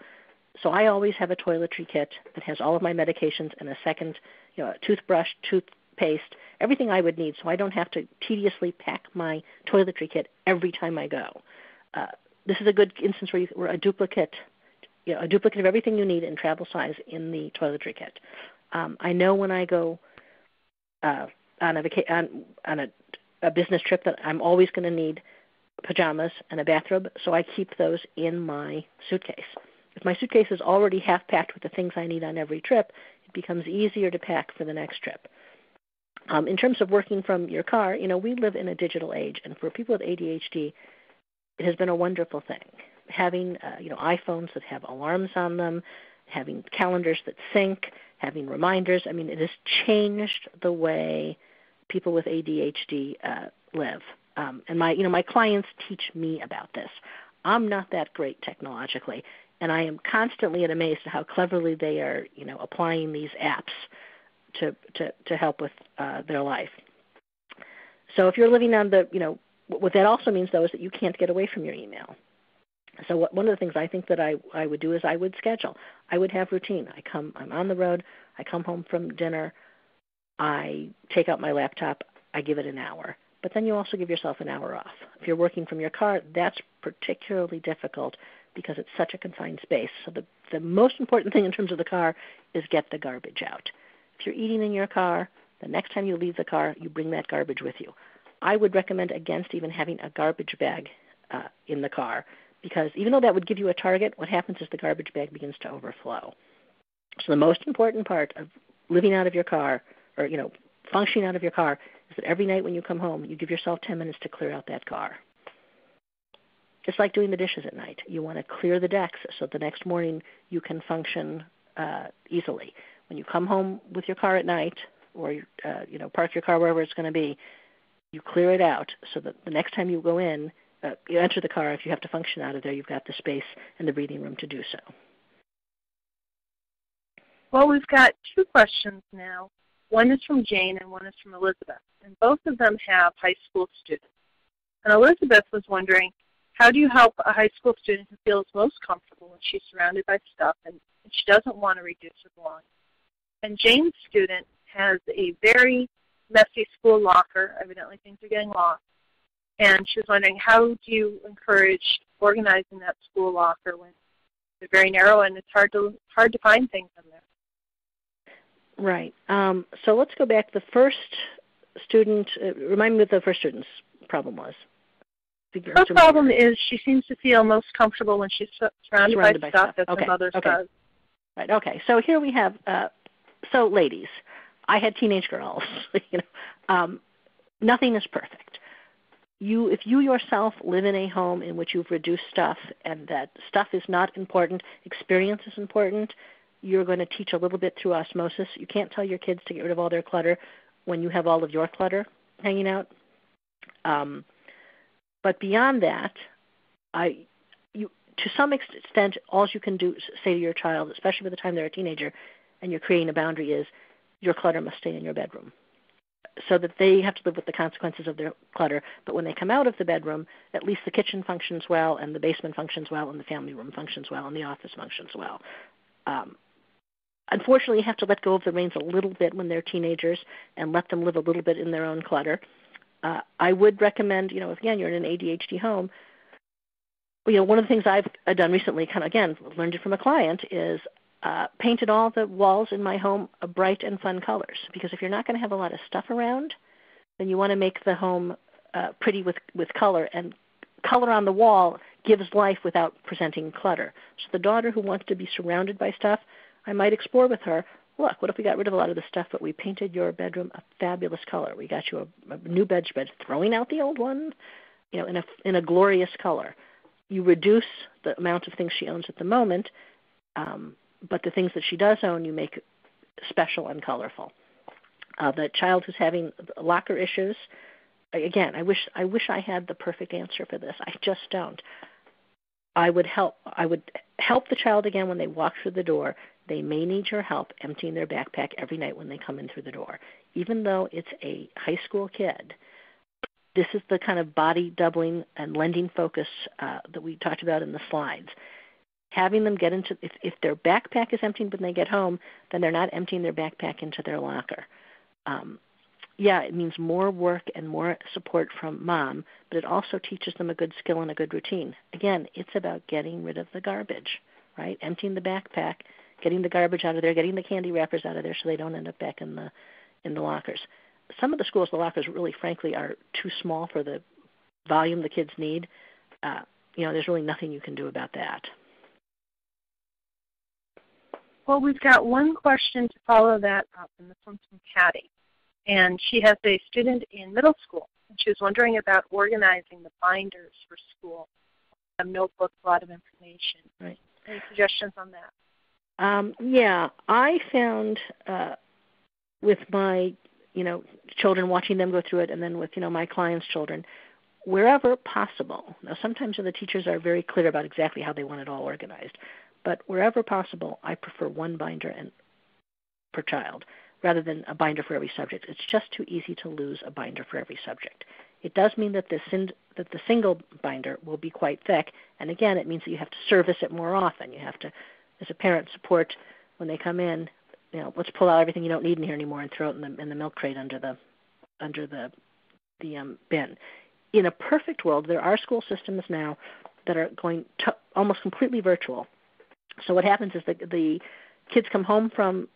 So I always have a toiletry kit that has all of my medications and a second, a toothbrush, toothpaste, everything I would need, so I don't have to tediously pack my toiletry kit every time I go. This is a good instance where a duplicate of everything you need in travel size in the toiletry kit. I know when I go on a business trip that I'm always going to need pajamas and a bathrobe, so I keep those in my suitcase. If my suitcase is already half packed with the things I need on every trip, it becomes easier to pack for the next trip. In terms of working from your car, we live in a digital age, and for people with ADHD, it has been a wonderful thing. Having iPhones that have alarms on them, having calendars that sync, having reminders. It has changed the way people with ADHD live. And my clients teach me about this. I'm not that great technologically, and I am constantly amazed at how cleverly they are, applying these apps to help with their life. So if you're living on what that also means, though, is that you can't get away from your email. So one of the things I think that I would do is I would schedule. I would have routine. I'm on the road. I come home from dinner. I take out my laptop. I give it an hour. But then you also give yourself an hour off. If you're working from your car, that's particularly difficult because it's such a confined space. So the most important thing in terms of the car is get the garbage out. If you're eating in your car, the next time you leave the car, you bring that garbage with you. I would recommend against even having a garbage bag in the car, because even though that would give you a target, what happens is the garbage bag begins to overflow. So the most important part of living out of your car, or functioning out of your car, is that every night when you come home, you give yourself 10 minutes to clear out that car. Just like doing the dishes at night. You want to clear the decks so the next morning you can function easily. When you come home with your car at night, or park your car wherever it's going to be, you clear it out so that the next time you go in, you enter the car, if you have to function out of there, you've got the space and the breathing room to do so. Well, we've got two questions now. One is from Jane and one is from Elizabeth, and both of them have high school students. And Elizabeth was wondering, how do you help a high school student who feels most comfortable when she's surrounded by stuff and she doesn't want to reduce her belongings? And Jane's student has a very messy school locker. Evidently things are getting lost. And she was wondering, how do you encourage organizing that school locker when it's very narrow and it's hard to find things in there? Right. So let's go back. The first student, remind me what the first student's problem was. Her problem is she seems to feel most comfortable when she's surrounded by stuff that her mother does. Right. Okay. So here we have. So ladies, I had teenage girls. Nothing is perfect. If you yourself live in a home in which you've reduced stuff and that stuff is not important, experience is important, you're going to teach a little bit through osmosis. You can't tell your kids to get rid of all their clutter when you have all of your clutter hanging out. But beyond that, to some extent, all you can do is say to your child, especially by the time they're a teenager, and you're creating a boundary, is your clutter must stay in your bedroom, so that they have to live with the consequences of their clutter. But when they come out of the bedroom, at least the kitchen functions well, and the basement functions well, and the family room functions well, and the office functions well. Unfortunately, you have to let go of the reins a little bit when they're teenagers and let them live a little bit in their own clutter. I would recommend, if again you're in an ADHD home, one of the things I've done recently, learned it from a client, is painted all the walls in my home a bright and fun colors. Because if you're not going to have a lot of stuff around, then you want to make the home pretty with color. And color on the wall gives life without presenting clutter. So the daughter who wants to be surrounded by stuff, I might explore with her, look, what if we got rid of a lot of the stuff, but we painted your bedroom a fabulous color? We got you a new bedspread, throwing out the old one, in a glorious color. You reduce the amount of things she owns at the moment, but the things that she does own, you make special and colorful. The child who's having locker issues, again, I wish I had the perfect answer for this. I just don't. I would help the child again when they walk through the door. They may need your help emptying their backpack every night when they come in through the door. Even though it's a high school kid, this is the kind of body doubling and lending focus that we talked about in the slides. Having them get into, if their backpack is emptied when they get home, then they're not emptying their backpack into their locker. It means more work and more support from mom, but it also teaches them a good skill and a good routine. Again, it's about getting rid of the garbage, right? Emptying the backpack, getting the garbage out of there, getting the candy wrappers out of there so they don't end up back in the lockers. Some of the schools, the lockers really, frankly, are too small for the volume the kids need. There's really nothing you can do about that. Well, we've got one question to follow that up, and this one's from Patty. And she has a student in middle school, and she was wondering about organizing the binders for school. Notebooks, a lot of information. Right. Any suggestions on that? I found with my, children, watching them go through it, and then with, my clients' children, wherever possible. Now, sometimes the teachers are very clear about exactly how they want it all organized, but wherever possible, I prefer one binder per child rather than a binder for every subject. It's just too easy to lose a binder for every subject. It does mean that the single binder will be quite thick, and again, it means that you have to service it more often. You have to, as a parent, support when they come in. Let's pull out everything you don't need in here anymore and throw it in the milk crate under the bin. In a perfect world, there are school systems now that are going to almost completely virtual. So what happens is the kids come home from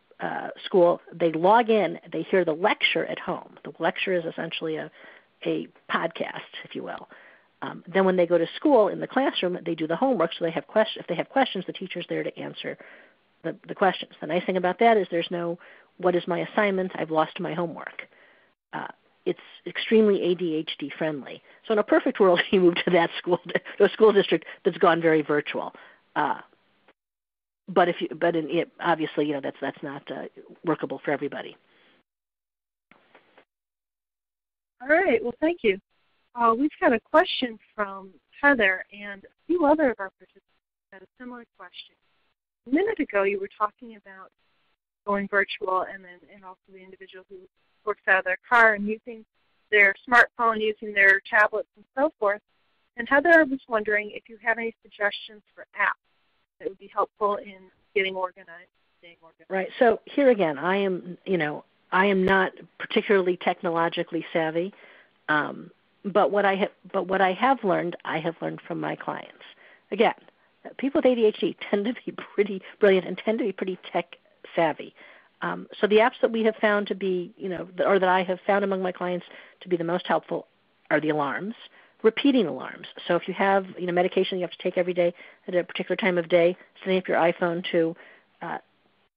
school, they log in, they hear the lecture at home. The lecture is essentially a podcast, if you will. Then when they go to school in the classroom, they do the homework. So if they have questions, the teacher's there to answer the questions. The nice thing about that is there's no, what is my assignment? I've lost my homework. It's extremely ADHD friendly. So in a perfect world, you move to that school, to a school district that's gone very virtual. Obviously, that's not workable for everybody. All right. Well, thank you. We've got a question from Heather, and a few other of our participants had a similar question. A minute ago, you were talking about going virtual, and also the individual who works out of their car and using their smartphone, using their tablets, and so forth. And Heather was wondering if you have any suggestions for apps that would be helpful in getting organized, staying organized. Right. So here again, I am not particularly technologically savvy, but what I have learned from my clients. Again, people with ADHD tend to be pretty brilliant and tend to be pretty tech savvy. So the apps that we have found to be, or that I have found among my clients to be the most helpful are the alarms, repeating alarms. So if you have, medication you have to take every day at a particular time of day, setting up your iPhone to,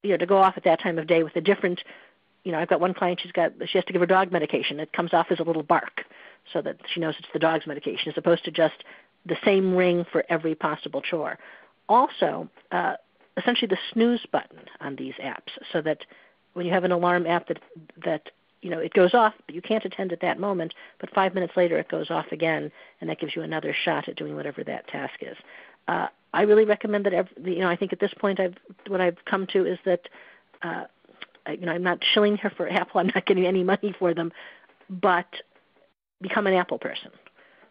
to go off at that time of day with a different, I've got one client, she has to give her dog medication. It comes off as a little bark so that she knows it's the dog's medication as opposed to just the same ring for every possible chore. Also, essentially the snooze button on these apps, so that when you have an alarm app that it goes off, but you can't attend at that moment, but 5 minutes later it goes off again, and that gives you another shot at doing whatever that task is. I really recommend that. I think at this point, what I've come to is that I'm not shilling her for Apple. I'm not getting any money for them, but become an Apple person,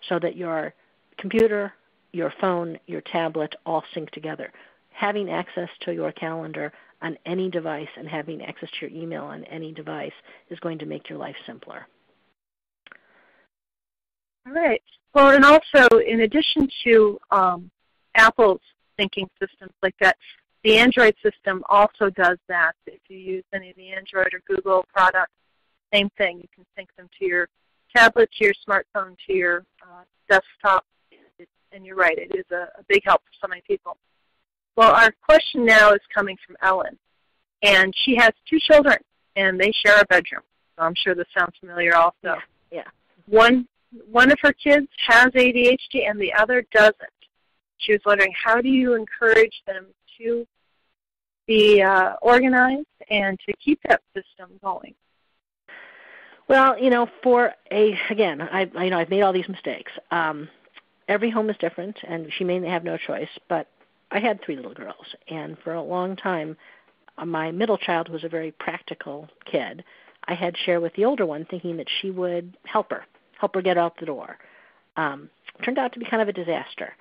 so that your computer, your phone, your tablet all sync together. Having access to your calendar on any device and having access to your email on any device is going to make your life simpler. All right. Well, and also, in addition to Apple's thinking systems like that, the Android system also does that. If you use any of the Android or Google products, same thing. You can sync them to your tablet, to your smartphone, to your desktop. And you're right, it is a big help for so many people. Well, our question now is coming from Ellen, and she has 2 children, and they share a bedroom. So I'm sure this sounds familiar also. Yeah. One of her kids has ADHD, and the other doesn't. She was wondering, how do you encourage them to be organized and to keep that system going? Well, again, I've made all these mistakes. Every home is different, and she may have no choice, but I had 3 little girls, and for a long time, my middle child was a very practical kid. I had share with the older one, thinking that she would help her get out the door. Turned out to be kind of a disaster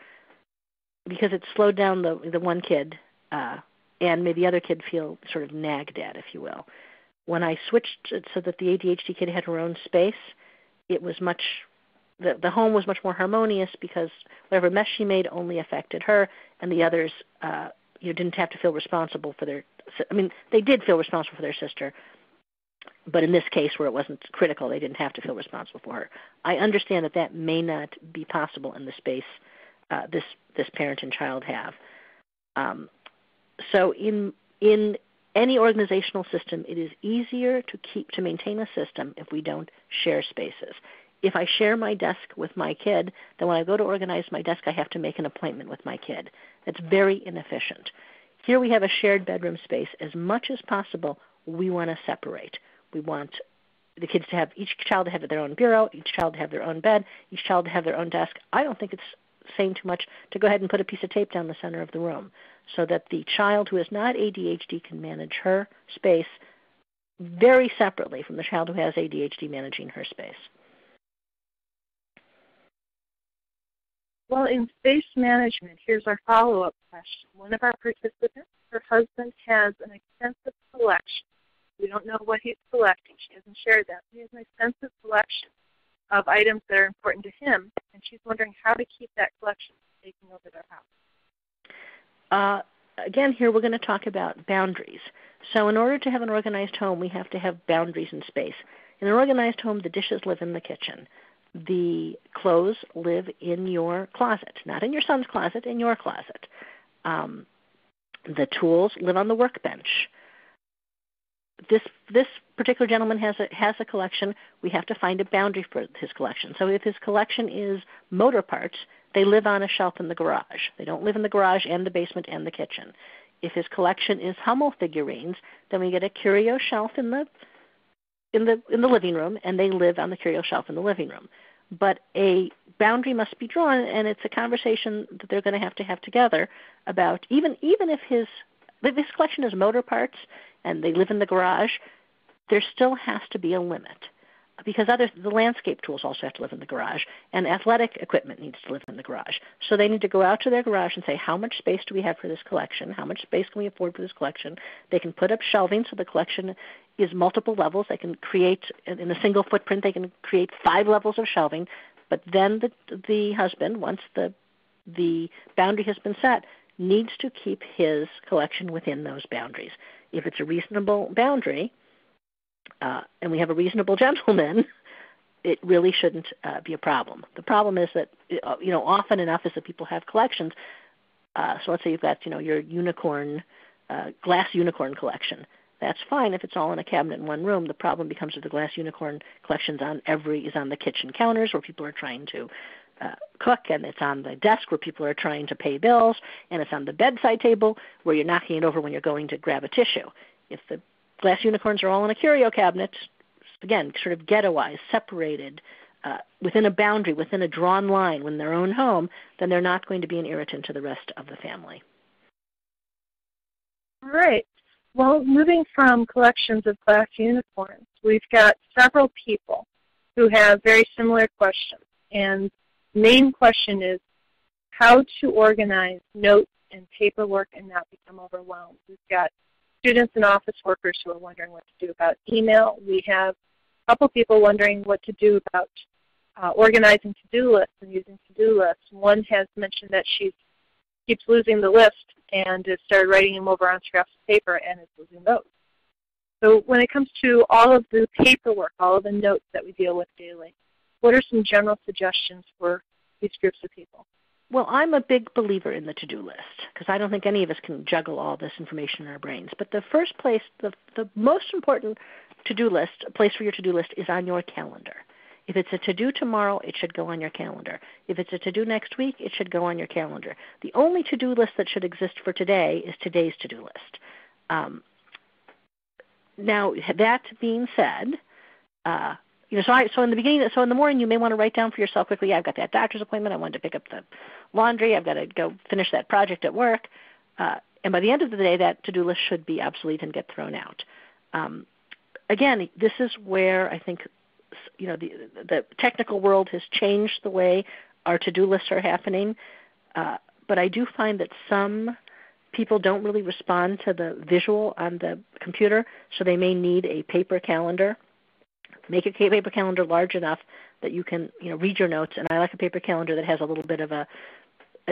because it slowed down the one kid and made the other kid feel sort of nagged at, if you will. When I switched it so that the ADHD kid had her own space, it was the home was much more harmonious because whatever mess she made only affected her, and the others didn't have to feel responsible for they did feel responsible for their sister, but in this case where it wasn't critical, they didn't have to feel responsible for her. I understand that may not be possible in the space this parent and child have. So in any organizational system, it is easier to maintain a system if we don't share spaces. If I share my desk with my kid, then when I go to organize my desk, I have to make an appointment with my kid. That's very inefficient. Here we have a shared bedroom space. As much as possible, we want to separate. We want the kids to have, each child to have their own bureau, each child to have their own bed, each child to have their own desk. I don't think it's saying too much to go ahead and put a piece of tape down the center of the room so that the child who is not ADHD can manage her space very separately from the child who has ADHD managing her space. Well, in space management, here's our follow-up question. One of our participants, her husband has an extensive collection. We don't know what he's collecting. She hasn't shared that. He has an extensive collection of items that are important to him, and she's wondering how to keep that collection from taking over their house. Again, here we're going to talk about boundaries. So in order to have an organized home, we have to have boundaries in space. In an organized home, the dishes live in the kitchen. The clothes live in your closet, not in your son's closet, in your closet. The tools live on the workbench. This particular gentleman has a collection. We have to find a boundary for his collection. So if his collection is motor parts, they live on a shelf in the garage. They don't live in the garage and the basement and the kitchen. If his collection is Hummel figurines, then we get a curio shelf in the living room, and they live on the curio shelf in the living room. But a boundary must be drawn, and it's a conversation that they're going to have together about even if his collection is motor parts and they live in the garage, there still has to be a limit because the landscape tools also have to live in the garage, and athletic equipment needs to live in the garage. So they need to go out to their garage and say, how much space do we have for this collection? How much space can we afford for this collection? They can put up shelving so the collection is multiple levels. They can create, in a single footprint, they can create 5 levels of shelving. But then the husband, once the boundary has been set, needs to keep his collection within those boundaries. If it's a reasonable boundary and we have a reasonable gentleman, it really shouldn't be a problem. The problem is that, often enough is that people have collections. So let's say you've got, your unicorn, glass unicorn collection. That's fine if it's all in a cabinet in one room. The problem becomes if the glass unicorn collection's is on the kitchen counters where people are trying to cook, and it's on the desk where people are trying to pay bills, and it's on the bedside table where you're knocking it over when you're going to grab a tissue. If the glass unicorns are all in a curio cabinet, again, sort of ghettoized, separated, within a boundary, within a drawn line, when their own home, then they're not going to be an irritant to the rest of the family. All right. Well, moving from collections of glass unicorns, we've got several people who have very similar questions. And the main question is how to organize notes and paperwork and not become overwhelmed. We've got students and office workers who are wondering what to do about email. We have a couple people wondering what to do about organizing to-do lists and using to-do lists. One has mentioned that she keeps losing the list and has started writing them over on scraps of paper and is losing those. So when it comes to all of the paperwork, all of the notes that we deal with daily, what are some general suggestions for these groups of people? Well, I'm a big believer in the to-do list because I don't think any of us can juggle all this information in our brains. But the first place, the most important to-do list, place for your to-do list is on your calendar. If it's a to-do tomorrow, it should go on your calendar. If it's a to-do next week, it should go on your calendar. The only to-do list that should exist for today is today's to-do list. Now, that being said, so in the morning you may want to write down for yourself quickly, I've got that doctor's appointment, I wanted to pick up the laundry, I've got to go finish that project at work. And by the end of the day, that to-do list should be obsolete and get thrown out. Again, this is where I think the technical world has changed the way our to-do lists are happening. But I do find that some people don't really respond to the visual on the computer, so they may need a paper calendar. Make a paper calendar large enough that you can read your notes. And I like a paper calendar that has a little bit of an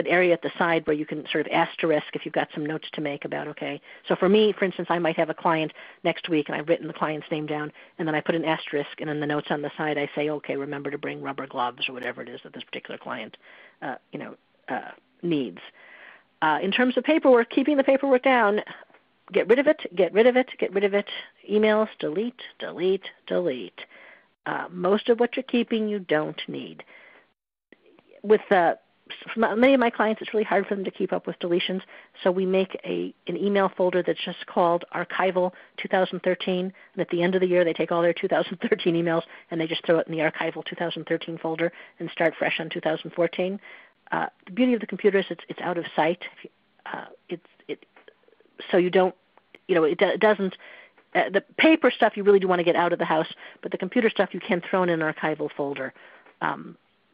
area at the side where you can sort of asterisk if you've got some notes to make about, okay. So for me, for instance, I might have a client next week and I've written the client's name down and then I put an asterisk and in the notes on the side I say, okay, remember to bring rubber gloves or whatever it is that this particular client needs. In terms of paperwork, keeping the paperwork down, get rid of it, get rid of it, get rid of it. Emails, delete, delete, delete. Most of what you're keeping you don't need. With many of my clients, it's really hard for them to keep up with deletions, so we make an email folder that's just called Archival 2013, and at the end of the year they take all their 2013 emails and they just throw it in the Archival 2013 folder and start fresh on 2014. The beauty of the computer is it's out of sight. So you don't, it doesn't, the paper stuff you really do want to get out of the house, but the computer stuff you can throw in an archival folder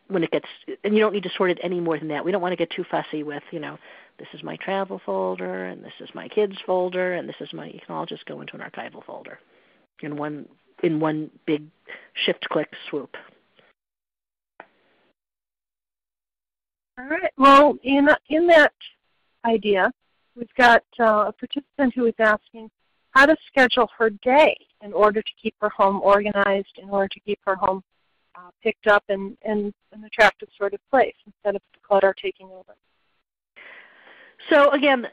when it gets, and you don't need to sort it any more than that. We don't want to get too fussy with, this is my travel folder, and this is my kids folder, and this is you can all just go into an archival folder in one big shift-click swoop. All right. Well, in that idea, we've got a participant who is asking how to schedule her day in order to keep her home organized, in order to keep her home picked up in an attractive sort of place instead of the clutter taking over. So again,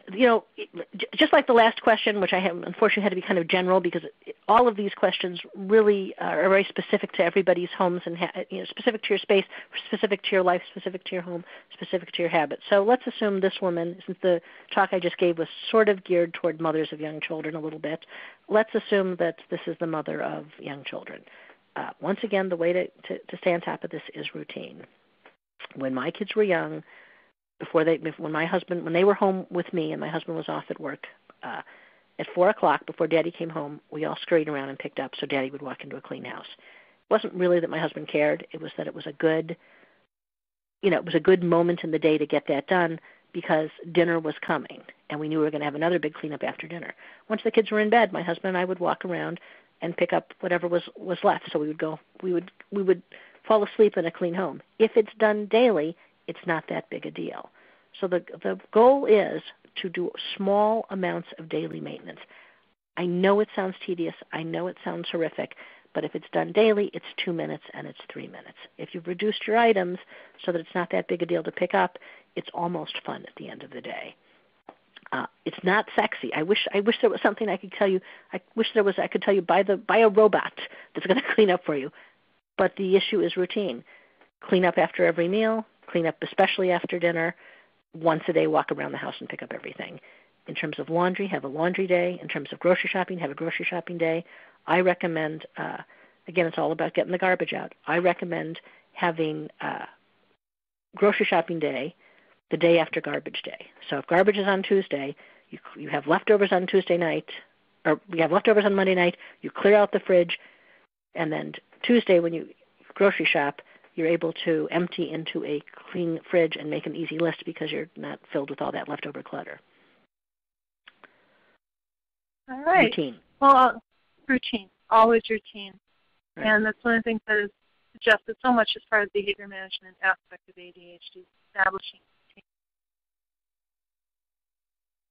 just like the last question, which I have unfortunately had to be kind of general because all of these questions really are very specific to everybody's homes and specific to your space, specific to your life, specific to your home, specific to your habits. So let's assume this woman, since the talk I just gave was sort of geared toward mothers of young children a little bit, let's assume that this is the mother of young children. Once again, the way to stay on top of this is routine. When my kids were young, when they were home with me and my husband was off at work, at 4 o'clock before Daddy came home, we all scurried around and picked up so Daddy would walk into a clean house. It wasn't really that my husband cared. It was that it was a good moment in the day to get that done because dinner was coming and we knew we were going to have another big cleanup after dinner. Once the kids were in bed, my husband and I would walk around and pick up whatever was left. So we would fall asleep in a clean home. If it's done daily, it's not that big a deal. So the goal is to do small amounts of daily maintenance. I know it sounds tedious. I know it sounds horrific. But if it's done daily, it's 2 minutes and it's 3 minutes. If you've reduced your items so that it's not that big a deal to pick up, it's almost fun at the end of the day. It's not sexy. I wish there was something I could tell you. I could tell you buy a robot that's going to clean up for you. But the issue is routine. Clean up after every meal. Clean up especially after dinner. Once a day, walk around the house and pick up everything. In terms of laundry, have a laundry day. In terms of grocery shopping, have a grocery shopping day. I recommend, again, it's all about getting the garbage out. I recommend having grocery shopping day the day after garbage day. So if garbage is on Tuesday, you have leftovers on Tuesday night, or you have leftovers on Monday night, you clear out the fridge, and then Tuesday when you grocery shop, you're able to empty into a clean fridge and make an easy list because you're not filled with all that leftover clutter. All right. Routine. Well, routine. Always routine. Right. And that's one of the things that is suggested so much as far as behavior management aspect of ADHD, establishing routine.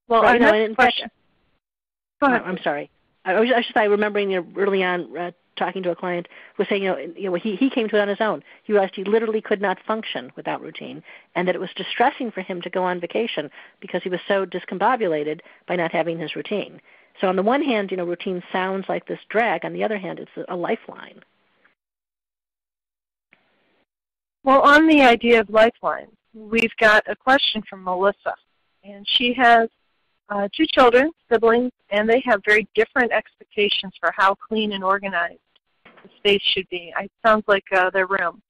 Well, right, our next question. Go ahead. I'm sorry. I was just remembering early on talking to a client who was saying, he came to it on his own. He realized he literally could not function without routine, and that it was distressing for him to go on vacation because he was so discombobulated by not having his routine. So on the one hand, routine sounds like this drag. On the other hand, it's a lifeline. Well, on the idea of lifeline, we've got a question from Melissa, and she has 2 children, siblings, and they have very different expectations for how clean and organized the space should be. It sounds like their room.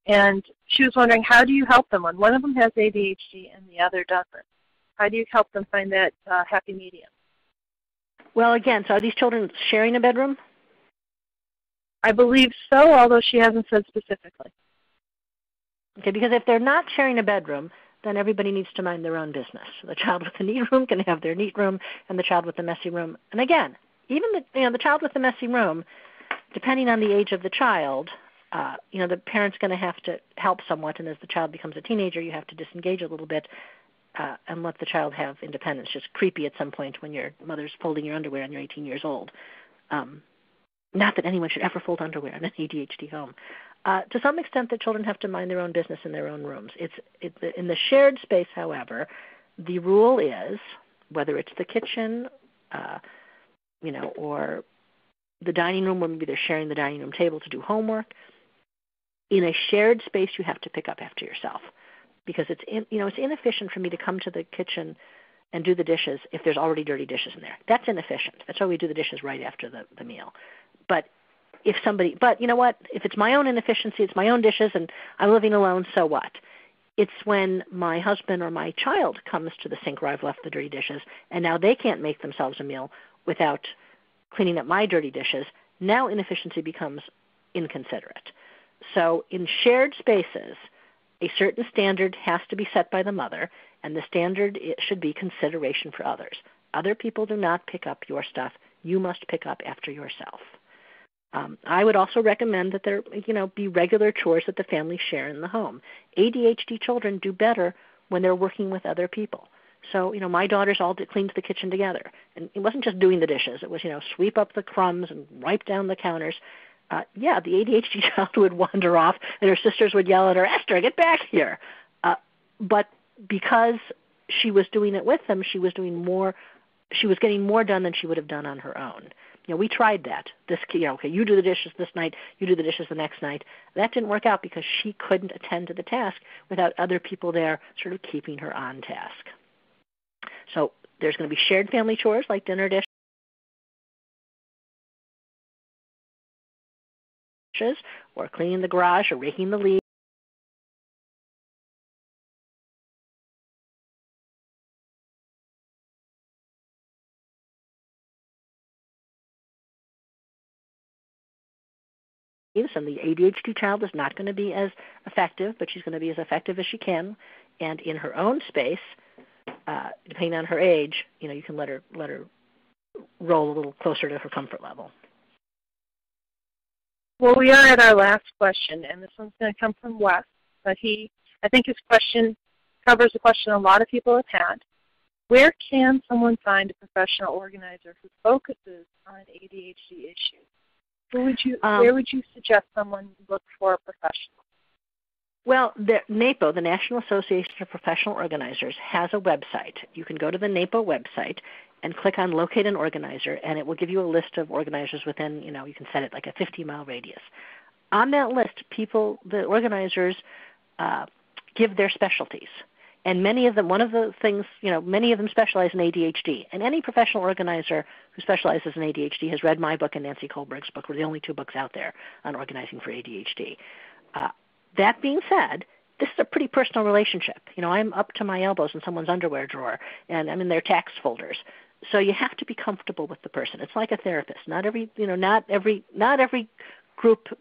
And she was wondering, how do you help them when one of them has ADHD and the other doesn't? How do you help them find that happy medium? Well, again, so are these children sharing a bedroom? I believe so, although she hasn't said specifically. Okay, because if they're not sharing a bedroom, then everybody needs to mind their own business. The child with the neat room can have their neat room, and the child with the messy room. And again, even the child with the messy room, depending on the age of the child, the parent's going to have to help somewhat. And as the child becomes a teenager, you have to disengage a little bit and let the child have independence. It's just creepy at some point when your mother's folding your underwear and you're 18 years old. Not that anyone should ever fold underwear in an ADHD home. To some extent, the children have to mind their own business in their own rooms. It's in the shared space, however, the rule is, whether it's the kitchen, or the dining room, where maybe they're sharing the dining room table to do homework, in a shared space, you have to pick up after yourself, because it's inefficient for me to come to the kitchen and do the dishes if there's already dirty dishes in there. That's inefficient. That's why we do the dishes right after the meal. But you know what? If it's my own inefficiency, it's my own dishes, and I'm living alone, so what? It's when my husband or my child comes to the sink where I've left the dirty dishes, and now they can't make themselves a meal without cleaning up my dirty dishes. Now inefficiency becomes inconsiderate. So in shared spaces, a certain standard has to be set by the mother, and the standard should be consideration for others. Other people do not pick up your stuff. You must pick up after yourself. I would also recommend that there, be regular chores that the family share in the home. ADHD children do better when they're working with other people. So, my daughters all cleaned the kitchen together. And it wasn't just doing the dishes. It was, sweep up the crumbs and wipe down the counters. The ADHD child would wander off, and her sisters would yell at her, "Esther, get back here." But because she was doing it with them, she was getting more done than she would have done on her own. We tried that. Okay, you do the dishes this night, you do the dishes the next night. That didn't work out because she couldn't attend to the task without other people there sort of keeping her on task. So there's going to be shared family chores like dinner dishes or cleaning the garage or raking the leaves. And the ADHD child is not going to be as effective, but she's going to be as effective as she can. And in her own space, depending on her age, you can let her roll a little closer to her comfort level. Well, we are at our last question, and this one's going to come from Wes. But I think his question covers a question a lot of people have had, where can someone find a professional organizer who focuses on ADHD issues? Where would you suggest someone look for a professional? Well, the NAPO, the National Association of Professional Organizers, has a website. You can go to the NAPO website and click on Locate an Organizer, and it will give you a list of organizers within, you can set it like a 50-mile radius. On that list, the organizers give their specialties. And many of them, one of the things, many of them specialize in ADHD. And any professional organizer who specializes in ADHD has read my book and Nancy Kohlberg's book. We're the only two books out there on organizing for ADHD. That being said, this is a pretty personal relationship. I'm up to my elbows in someone's underwear drawer, and I'm in their tax folders. So you have to be comfortable with the person. It's like a therapist. Not every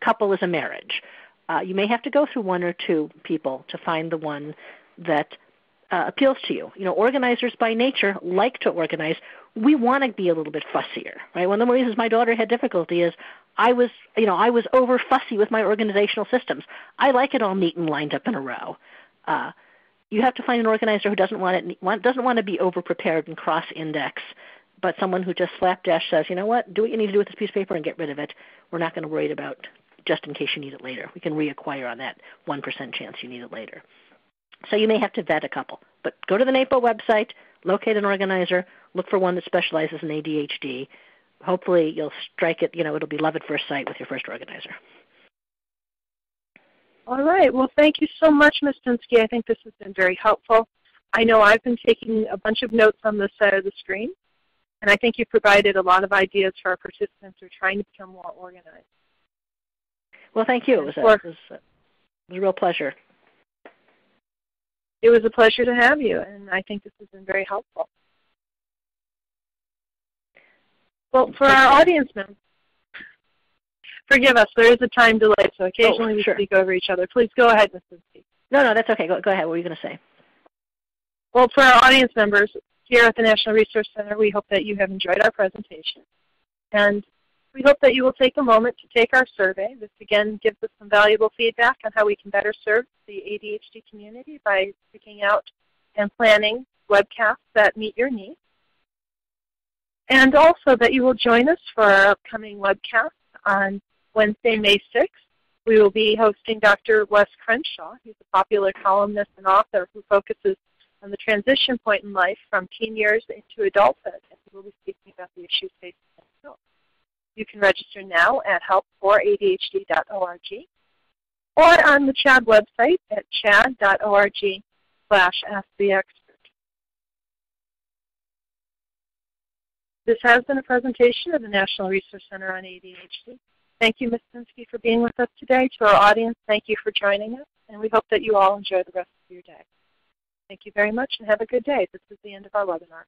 couple is a marriage. You may have to go through one or two people to find the one that appeals to you. Organizers by nature like to organize. We want to be a little bit fussier, right? One of the reasons my daughter had difficulty is I was over fussy with my organizational systems. I like it all neat and lined up in a row. You have to find an organizer who doesn't want to be over prepared and cross-index, but someone who just slapdash says, do what you need to do with this piece of paper and get rid of it. We're not going to worry about just in case you need it later. We can reacquire on that 1% chance you need it later. So you may have to vet a couple. But go to the NAPO website, locate an organizer, look for one that specializes in ADHD. Hopefully you'll strike it, it'll be love at first sight with your first organizer. All right. Well, thank you so much, Ms. Pinsky. I think this has been very helpful. I know I've been taking a bunch of notes on this side of the screen, and I think you provided a lot of ideas for our participants who are trying to become more organized. Well, thank you. It was a real pleasure. It was a pleasure to have you, and I think this has been very helpful. Well, for our audience members, forgive us, there is a time delay, so occasionally we speak over each other. Please go ahead, Ms. Pinsky. No, that's okay. Go ahead. What were you going to say? Well, for our audience members here at the National Resource Center, we hope that you have enjoyed our presentation. And we hope that you will take a moment to take our survey. This, again, gives us some valuable feedback on how we can better serve the ADHD community by picking out and planning webcasts that meet your needs. And also that you will join us for our upcoming webcast on Wednesday, May 6th. We will be hosting Dr. Wes Crenshaw. He's a popular columnist and author who focuses on the transition point in life from teen years into adulthood. And we will be speaking about the issues facing adults. You can register now at helpforadhd.org or on the CHAD website at chad.org/asktheexpert. This has been a presentation of the National Resource Center on ADHD. Thank you, Ms. Pinsky, for being with us today. To our audience, thank you for joining us, and we hope that you all enjoy the rest of your day. Thank you very much, and have a good day. This is the end of our webinar.